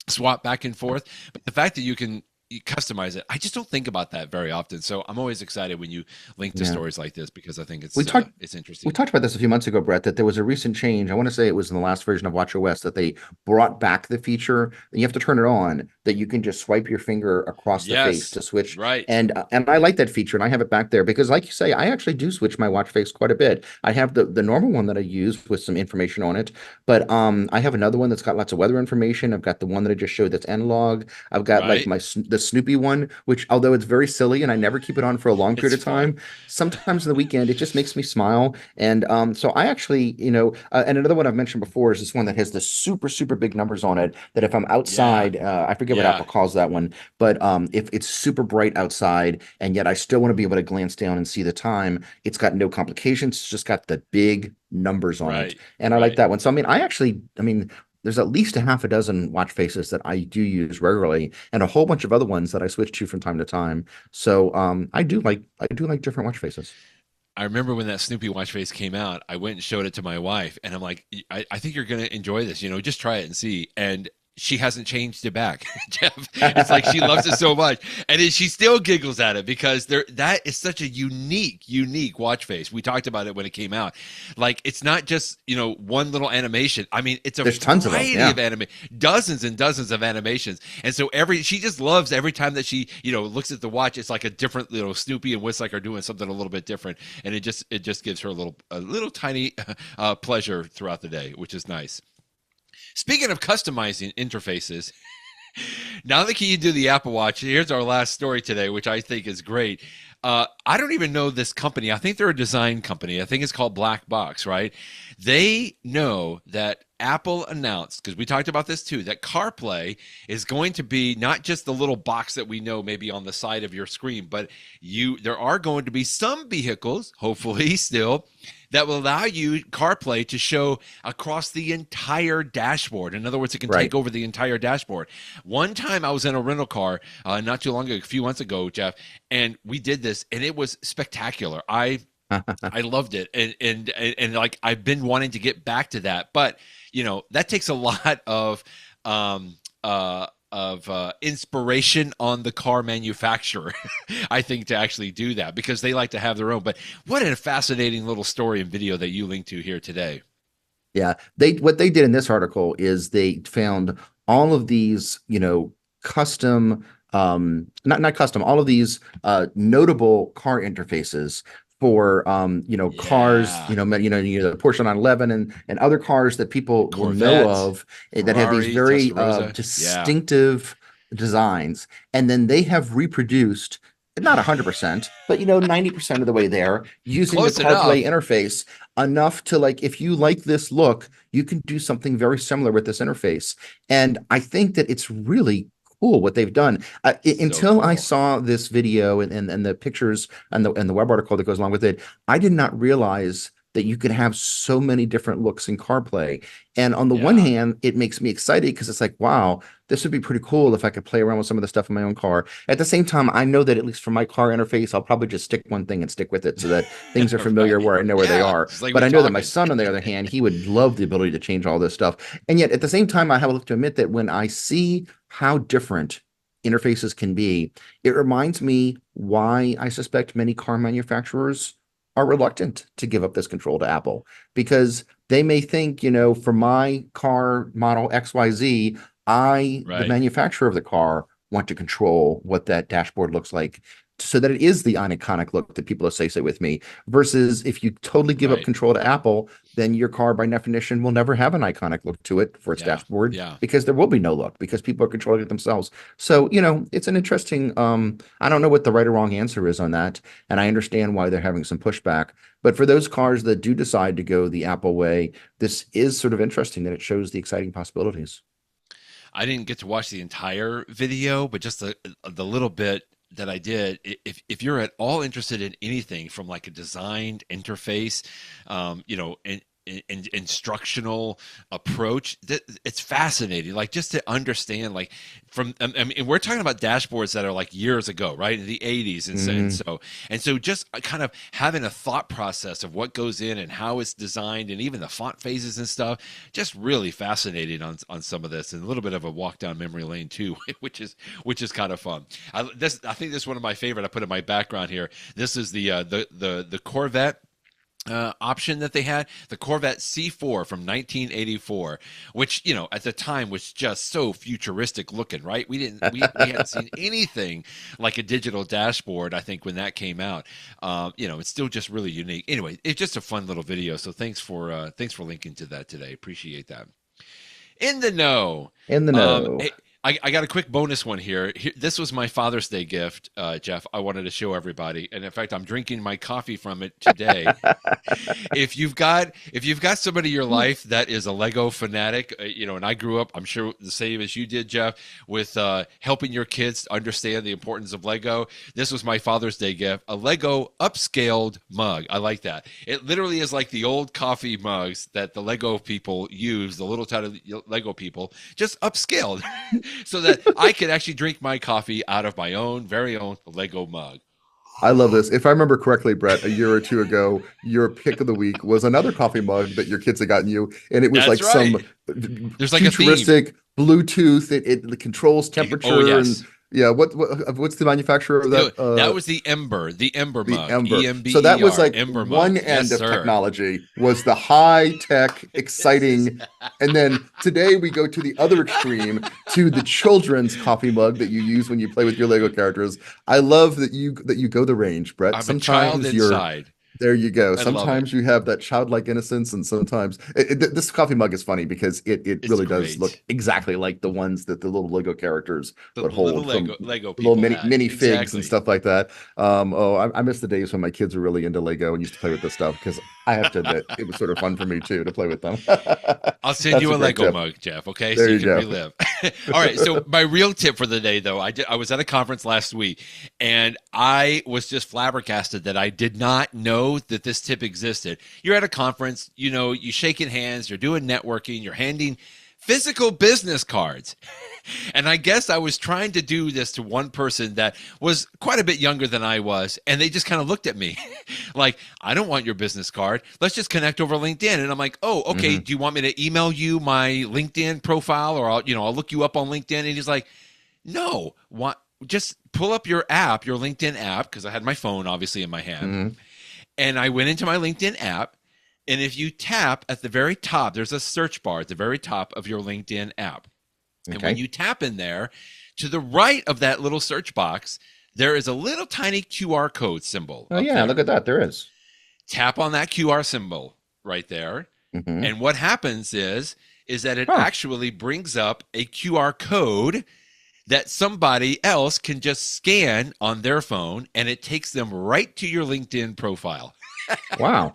swap back and forth. But the fact that you can customize it, I just don't think about that very often. So I'm always excited when you link to stories like this, because I think it's interesting. We talked about this a few months ago, Brett, that there was a recent change. I want to say it was in the last version of watchOS that they brought back the feature, and you have to turn it on, that you can just swipe your finger across the face to switch. Right. And I like that feature, and I have it back there because, like you say, I actually do switch my watch face quite a bit. I have the normal one that I use with some information on it, but I have another one that's got lots of weather information. I've got the one that I just showed that's analog. I've got like the Snoopy one, which although it's very silly and I never keep it on for a long It's period of fun. time, sometimes on the weekend it just makes me smile. And so I actually, and another one I've mentioned before is this one that has the super, super big numbers on it. That if I'm Yeah. outside, I forget what Yeah. Apple calls that one, but if it's super bright outside and yet I still want to be able to glance down and see the time, it's got no complications. It's just got the big numbers on it, Right. and I like Right. that one. So I mean, there's at least a half a dozen watch faces that I do use regularly, and a whole bunch of other ones that I switch to from time to time. So I do like different watch faces. I remember when that Snoopy watch face came out, I went and showed it to my wife, and I'm like, I think you're going to enjoy this. Just try it and see. And she hasn't changed it back, Jeff. It's like she loves it so much, and she still giggles at it because that is such a unique watch face. We talked about it when it came out. Like it's not just one little animation. I mean, it's a There's tons of them. variety Yeah. of dozens and dozens of animations, and so she just loves every time that she looks at the watch. It's like a different Snoopy and Whistler are doing something a little bit different, and it just gives her a little tiny pleasure throughout the day, which is nice. Speaking of customizing interfaces, now that you do the Apple Watch, here's our last story today, which I think is great. I don't even know this company. I think they're a design company. I think it's called Black Box, right? They know that Apple announced, because we talked about this too, that CarPlay is going to be not just the little box that we know maybe on the side of your screen, but there are going to be some vehicles, hopefully still, that will allow you CarPlay to show across the entire dashboard. In other words, it can Right. take over the entire dashboard. One time I was in a rental car not too long ago, a few months ago, Jeff, and we did this, and it was spectacular. I loved it, and like I've been wanting to get back to that, but that takes a lot um, inspiration on the car manufacturer, I think, to actually do that because they like to have their own. But what a fascinating little story and video that you linked to here today. Yeah. What they did in this article is they found all of these, custom, not custom, all of these notable car interfaces for cars, Yeah, the Porsche 911 and other cars that people will know Corvette, of, that have these Ferrari, very Testarossa. Yeah, distinctive designs. And then they have reproduced, not 100%, but 90% of the way there, using the close CarPlay enough. interface enough to, like, if you like this look, you can do something very similar with this interface. And I think that it's really cool what they've done. So Until I cool. saw this video and the pictures and the web article that goes along with it, I did not realize that you could have so many different looks in CarPlay. And on the one Yeah, hand, it makes me excited because it's like, wow, this would be pretty cool if I could play around with some of the stuff in my own car. At the same time, I know that at least for my car interface, I'll probably just stick one thing and stick with it so that things are familiar right. where I know where they Yeah, are. just like But we I know that my talking. son, on the other hand, he would love the ability to change all this stuff. And yet at the same time, I have to admit that when I see how different interfaces can be, it reminds me why I suspect many car manufacturers are reluctant to give up this control to Apple, because they may think, for my car model XYZ, the Right, manufacturer of the car, want to control what that dashboard looks like so that it is the iconic look that people associate with me. Versus if you totally give up right. control to Apple, then your car by definition will never have an iconic look to it for its Yeah, dashboard, yeah. because there will be no look because people are controlling it themselves. So, it's an interesting, I don't know what the right or wrong answer is on that. And I understand why they're having some pushback. But for those cars that do decide to go the Apple way, this is sort of interesting that it shows the exciting possibilities. I didn't get to watch the entire video, but just the little bit that I did. If you're at all interested in anything from like a designed interface, and instructional approach, that it's fascinating. Like just to understand, like I mean, we're talking about dashboards that are like years ago, right, in the 80s, Mhm. and so just kind of having a thought process of what goes in and how it's designed, and even the font phases and stuff, just really fascinating on some of this, and a little bit of a walk down memory lane too, which is kind of fun. I think this is one of my favorite. I put in my background here. This is the Corvette option that they had, the Corvette C4 from 1984, which at the time was just so futuristic looking, right? We hadn't seen anything like a digital dashboard, I think, when that came out. It's still just really unique. Anyway, it's just a fun little video, so thanks for linking to that today. Appreciate that. In the know. In the Um, know. I got a quick bonus one here. This was my Father's Day gift, Jeff. I wanted to show everybody, and in fact, I'm drinking my coffee from it today. If you've got somebody in your life that is a Lego fanatic, and I grew up, I'm sure the same as you did, Jeff, with helping your kids understand the importance of Lego. This was my Father's Day gift, a Lego upscaled mug. I like that. It literally is like the old coffee mugs that the Lego people use, the little tiny Lego people, just upscaled. So that I could actually drink my coffee out of my own very own Lego mug. I love this. If I remember correctly, Brett, a year or two ago, your pick of the week was another coffee mug that your kids had gotten you, and it was That's like right. some There's like a theme. futuristic Bluetooth. It controls temperature. Oh, yes. And yeah, what's the manufacturer of that? That was the Ember mug. Ember. EMBER, So that was like Ember one mug. end Yes, of sir. technology was the high tech, exciting, and then today we go to the other extreme to the children's coffee mug that you use when you play with your Lego characters. I love that you go the range, Brett. I'm Sometimes a child you're inside. there you go. I love Sometimes it. you have that childlike innocence, and sometimes this coffee mug is funny because it It's really does great. look exactly like the ones that the little Lego characters The would little hold Lego from Lego little people mini had. figs Exactly. and stuff like that. I miss the days when my kids were really into Lego and used to play with this stuff because I have to admit it was sort of fun for me too to play with them. I'll send That's you a great Lego tip. mug, Jeff. Okay, There so you you can go. relive. All right. So my real tip for the day, though, I was at a conference last week, and I was just flabbergasted that I did not know that this tip existed. You're at a conference, you shaking hands, you're doing networking, you're handing physical business cards. And I guess I was trying to do this to one person that was quite a bit younger than I was. And they just kind of looked at me like, I don't want your business card. Let's just connect over LinkedIn. And I'm like, oh, okay. Mhm. Do you want me to email you my LinkedIn profile, or I'll look you up on LinkedIn? And he's like, no, just pull up your app, your LinkedIn app, because I had my phone obviously in my hand. Mhm. And I went into my LinkedIn app. And if you tap at the very top, there's a search bar at the very top of your LinkedIn app. And when Okay. you tap in there, to the right of that little search box, there is a little tiny QR code symbol Oh up yeah, there. look at that. There is. Tap on that QR symbol right there. Mhm. And what happens is that it Huh. actually brings up a QR code that somebody else can just scan on their phone, and it takes them right to your LinkedIn profile. Wow.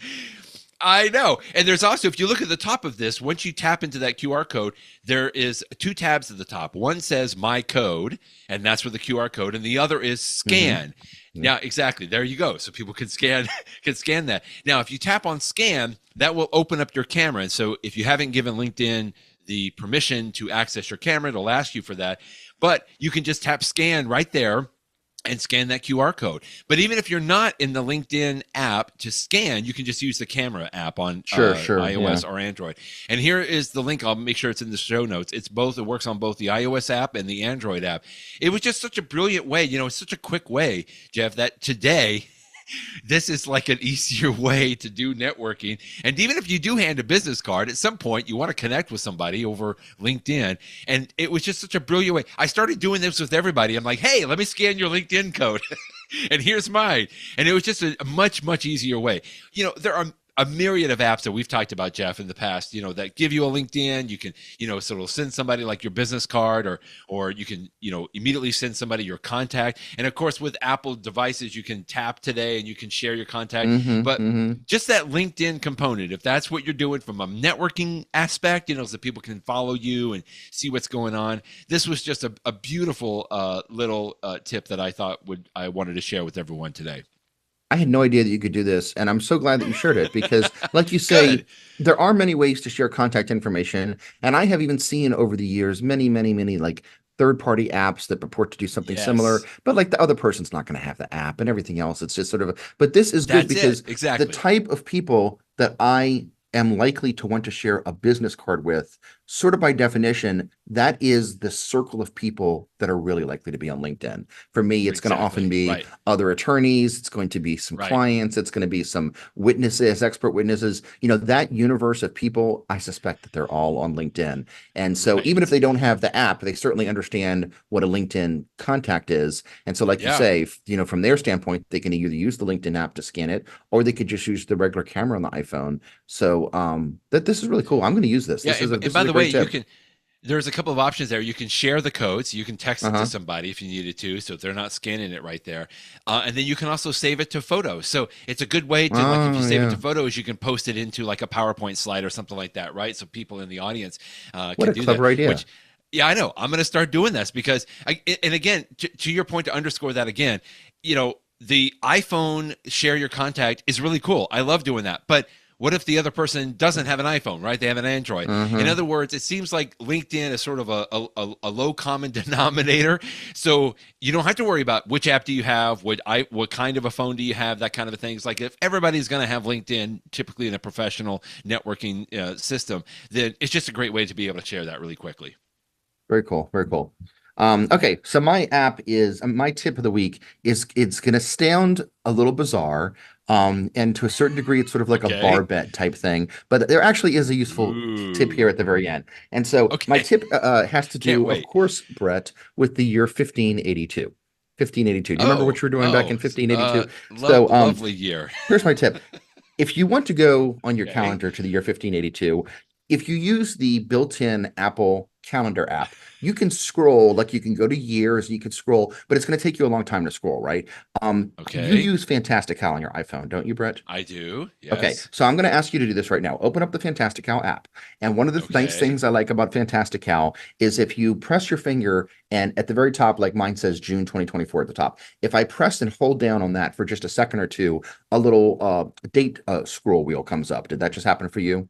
I know. And there's also, if you look at the top of this, once you tap into that QR code, there is two tabs at the top. One says my code, and that's where the QR code, and the other is scan. Mhm. Yeah, exactly. There you go. So people can scan that. Now, if you tap on scan, that will open up your camera. And so if you haven't given LinkedIn the permission to access your camera, it'll ask you for that. But you can just tap scan right there and scan that QR code. But even if you're not in the LinkedIn app to scan, you can just use the camera app on Sure, iOS yeah. or Android. And here is the link. I'll make sure it's in the show notes. It works on both the iOS app and the Android app. It was just such a brilliant way. It's such a quick way, Jeff, that today this is like an easier way to do networking. And even if you do hand a business card, at some point you want to connect with somebody over LinkedIn. And it was just such a brilliant way. I started doing this with everybody. I'm like, hey, let me scan your LinkedIn code. And here's mine. And it was just a much, much easier way. There are a myriad of apps that we've talked about, Jeff, in the past, that give you a LinkedIn. You can, so it'll send somebody like your business card, or you can, immediately send somebody your contact. And of course, with Apple devices, you can tap today and you can share your contact. But just that LinkedIn component, if that's what you're doing from a networking aspect, so people can follow you and see what's going on. This was just a beautiful little tip that I wanted to share with everyone today. I had no idea that you could do this, and I'm so glad that you shared it because, like you say, Good. there are many ways to share contact information, and I have even seen over the years many, many, many like third-party apps that purport to do something similar, Yes. but like the other person's not going to have the app and everything else. It's just sort of, but this is good That's because it. Exactly. the type of people that I am likely to want to share a business card with, sort of by definition, that is the circle of people that are really likely to be on LinkedIn. For me, it's going to often be Right. other attorneys, it's going to be some Right. clients, it's going to be some witnesses, expert witnesses. That universe of people, I suspect that they're all on LinkedIn. And so even if they don't have the app, they certainly understand what a LinkedIn contact is. And so like you say, from their standpoint, they can either use the LinkedIn app to scan it, or they could just use the regular camera on the iPhone. So that this is really cool. I'm going to use this. Yeah, This is and by the way, you can There's a couple of options there. You can share the code, so you can text it to Uh-huh. somebody if you needed to, so they're not scanning it right there. And then you can also save it to photos. So it's a good way to, like, if you Oh, save it yeah. to photos, you can post it into like a PowerPoint slide or something like that, right? So people in the audience What can a do that. clever idea. Which, yeah, I know. I'm going to start doing this because, and again, to your point, to underscore that again, the iPhone share your contact is really cool. I love doing that, but what if the other person doesn't have an iPhone, right? They have an Android. In Uh-huh. other words, it seems like LinkedIn is sort of a low common denominator. So you don't have to worry about which app do you have, what kind of a phone do you have, that kind of a thing. It's like if everybody's going to have LinkedIn, typically in a professional networking system, then it's just a great way to be able to share that really quickly. Very cool. Very cool. Okay, so my app is my tip of the week is it's going to sound a little bizarre, and to a certain degree, it's sort of like a bar Okay. bet type thing. But there actually is a useful tip here Ooh. at the very end. And so my Okay. tip has to Can't do, of wait. course, Brett, with the year 1582. 1582. Do you remember Oh, what you were doing back in oh, 1582? So, lovely year. here's my tip. If you want to go on your Okay. calendar to the year 1582, if you use the built-in Apple Calendar app, you can scroll, like you can go to years, you can scroll, but it's going to take you a long time to scroll, right? You Okay. use Fantastical on your iPhone, don't you, Brett? I do. Okay, Yes. so I'm going to ask you to do this right now. Open up the Fantastical app. And one of the nice Okay. things I like about Fantastical is if you press your finger and at the very top, like mine says June 2024 at the top, if I press and hold down on that for just a second or two, a little date scroll wheel comes up. Did that just happen for you?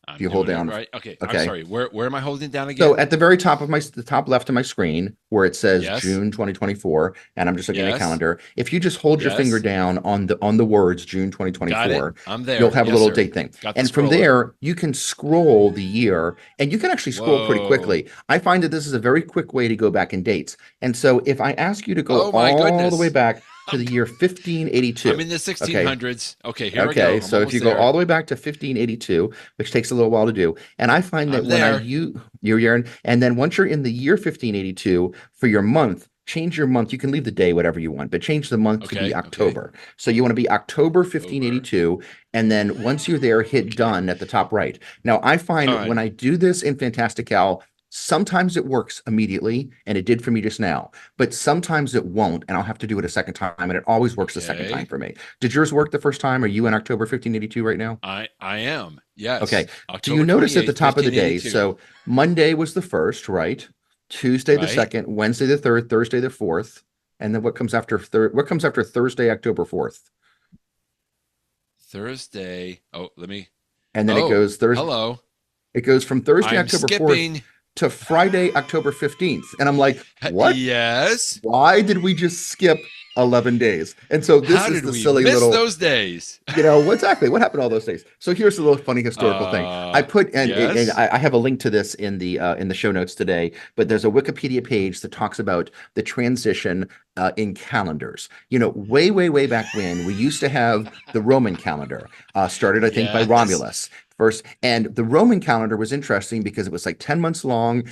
If I'm you hold doing it down, right. Okay. I'm okay. sorry. Where am I holding down So again? at the very top of the top left of my screen, where it says Yes. June 2024, and I'm just looking at a Yes. calendar, if you just hold your finger Yes. down on the words June Got it. 2024, I'm you'll there. have a Yes, little sir. date thing. Got the And from scroller. there, you can scroll the year, and you can actually scroll pretty Whoa. quickly. I find that this is a very quick way to go back in dates. And so if I ask you to go Oh my all the way goodness. back to I'm the year I'm 1582, in the okay, 1600s. Okay, here I okay, go. I'm so if almost you go all there. the way back to 1582, which takes a little while to do, and I find that I'm when I there. use your year, and then once you're in the year 1582 for your month, change your month. You can leave the day whatever you want, but change the month to be Okay. Okay. October. So you want to be October Over. 1582, and then once you're there, hit Okay. done at the top right. Now I find when Done. I do this in Fantastical, sometimes it works immediately, and it did for me just now, but sometimes it won't, and I'll have to do it a second time, and it always works the second time Okay. for me. Did yours work the first time? Are you in October 1582 right now? I am. Okay. Yes. Do you October notice at the 28th, top of the days? 1582. So Monday was the first, right? Tuesday the Right? second, Wednesday the third, Thursday the fourth, and then what comes after third? What comes after Thursday, October 4th? Thursday. Oh, let me. And then it Oh, goes Thursday. hello. It goes from Thursday, I'm October 4th skipping. to Friday, October 15th. And I'm like, what? Yes. Why did we just skip 11 days? And so this How is did the we silly miss little, those days? exactly what happened all those days. So here's a little funny historical thing. I put and Yes. I have a link to this in the show notes today, but there's a Wikipedia page that talks about the transition in calendars. Way back when we used to have the Roman calendar, started I think by Yes. Romulus first, and the Roman calendar was interesting because it was like 10 months long.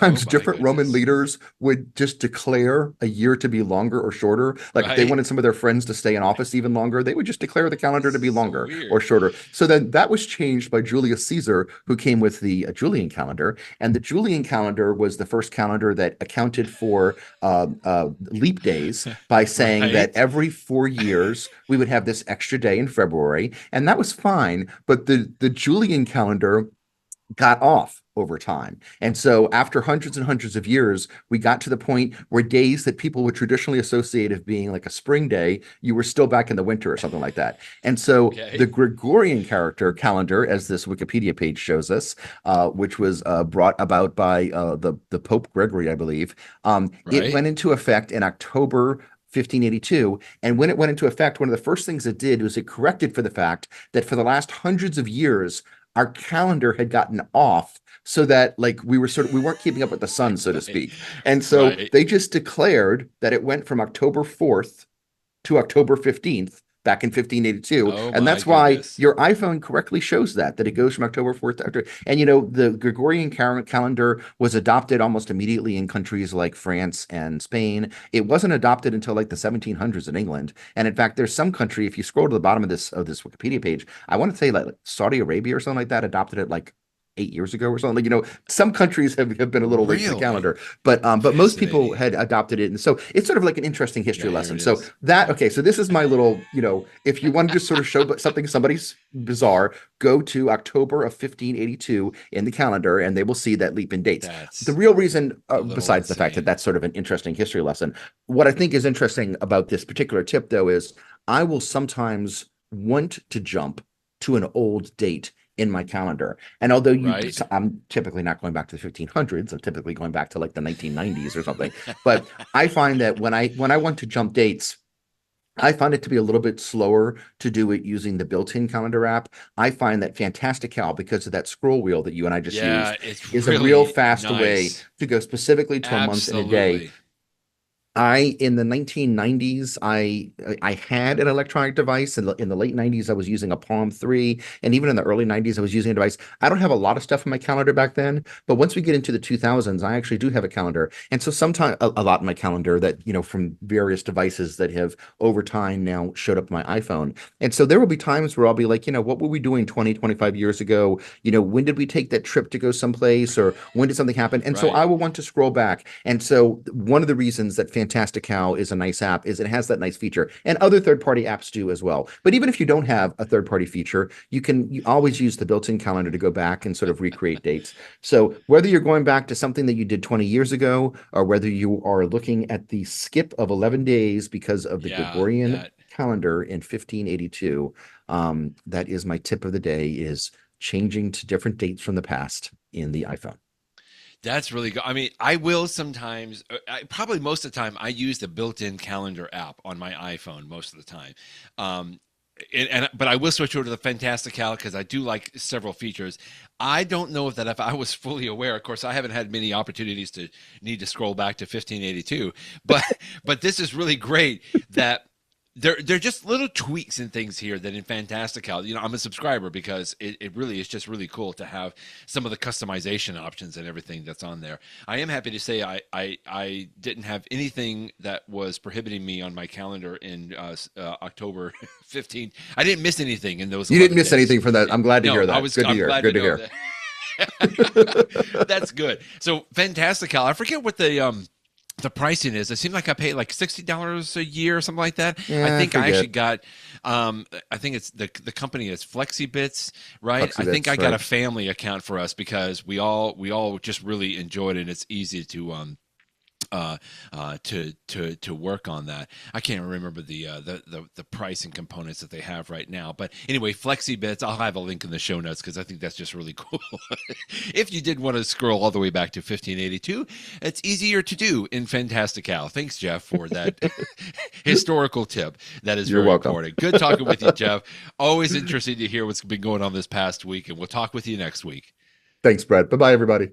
Oh Sometimes my different Roman goodness. leaders would just declare a year to be longer or shorter. Like if they Right. wanted some of their friends to stay in office even longer, they would just declare the calendar to be So longer or weird. shorter. So then that was changed by Julius Caesar, who came with the Julian calendar. And the Julian calendar was the first calendar that accounted for leap days by saying that Right. every 4 years we would have this extra day in February. And that was fine. But the Julian calendar got off over time. And so after hundreds and hundreds of years, we got to the point where days that people would traditionally associate of being like a spring day, you were still back in the winter or something like that. And so the Okay. Gregorian calendar, as this Wikipedia page shows us, which was brought about by the Pope Gregory, I believe, it Right. went into effect in October 1582. And when it went into effect, one of the first things it did was it corrected for the fact that for the last hundreds of years, our calendar had gotten off so that like we weren't keeping up with the sun, so to Right. speak. And so Right. they just declared that it went from October 4th to October 15th back in 1582. Oh And my that's why goodness. your iPhone correctly shows that it goes from October 4th to October. And the Gregorian calendar was adopted almost immediately in countries like France and Spain. It wasn't adopted until like the 1700s in England. And in fact, there's some country, if you scroll to the bottom of this Wikipedia page, I want to say like Saudi Arabia or something like that adopted it like 8 years ago or something. Like, some countries have been a little late to the Really? calendar, but most people Fascinating. had adopted it. And so it's sort of like an interesting history Yeah, here lesson. it So is. okay, so this is my little, if you want to just sort of show something somebody's bizarre, go to October of 1582 in the calendar and they will see that leap in dates. The That's real reason, a little besides the fact that insane. that's sort of an interesting history lesson, what I think is interesting about this particular tip, though, is I will sometimes want to jump to an old date in my calendar. And although Right? I'm typically not going back to the 1500s, I'm typically going back to like the 1990s or something. But I find that when I want to jump dates, I find it to be a little bit slower to do it using the built-in calendar app. I find that Fantastical, because of that scroll wheel that you and I just Yeah, used, it's is a real really fast way nice. to go specifically to a month and a day. Absolutely. In the 1990s, I had an electronic device. In the late 90s, I was using a Palm 3, and even in the early 90s, I was using a device. I don't have a lot of stuff in my calendar back then, but once we get into the 2000s, I actually do have a calendar. And so sometimes a lot in my calendar that, from various devices that have over time now showed up on my iPhone. And so there will be times where I'll be like, what were we doing 20, 25 years ago? When did we take that trip to go someplace, or when did something happen? And so Right. I will want to scroll back. And so one of the reasons that Fantastical is a nice app is it has that nice feature, and other third-party apps do as well. But even if you don't have a third-party feature, you always use the built-in calendar to go back and sort of recreate dates. So whether you're going back to something that you did 20 years ago, or whether you are looking at the skip of 11 days because of the Yeah, Gregorian that calendar in 1582, that is my tip of the day: is changing to different dates from the past in the iPhone. that's really good. I mean, I will sometimes, probably most of the time, I use the built-in calendar app on my iPhone most of the time. But I will switch over to the Fantastical because I do like several features. I don't know if I was fully aware. Of course, I haven't had many opportunities to need to scroll back to 1582, but this is really great that they're just little tweaks and things here that in Fantastical, I'm a subscriber because it really is just really cool to have some of the customization options and everything that's on there. I am happy to say I didn't have anything that was prohibiting me on my calendar in October 15th. I didn't miss anything in those You didn't 11 miss days. anything from that. I'm glad to No, hear that. Good to I'm hear. glad Good to to know hear. that. That's good. So Fantastical, I forget what the pricing is. It seemed like I paid like $60 a year or something like that. I Yeah, I think I actually forget. got I think it's the company is FlexiBits, right? I think I FlexiBits, got a right? family account for us because we all just really enjoyed it, and it's easy to work on that. I can't remember the price and components that they have right now, but anyway, FlexiBits. I'll have a link in the show notes because I think that's just really cool. If you did want to scroll all the way back to 1582, it's easier to do in Fantastical. Thanks, Jeff, for that historical tip. That is You're very welcome. important. Good talking with you, Jeff. Always interesting to hear what's been going on this past week, and we'll talk with you next week. Thanks, Brett. Bye bye, everybody.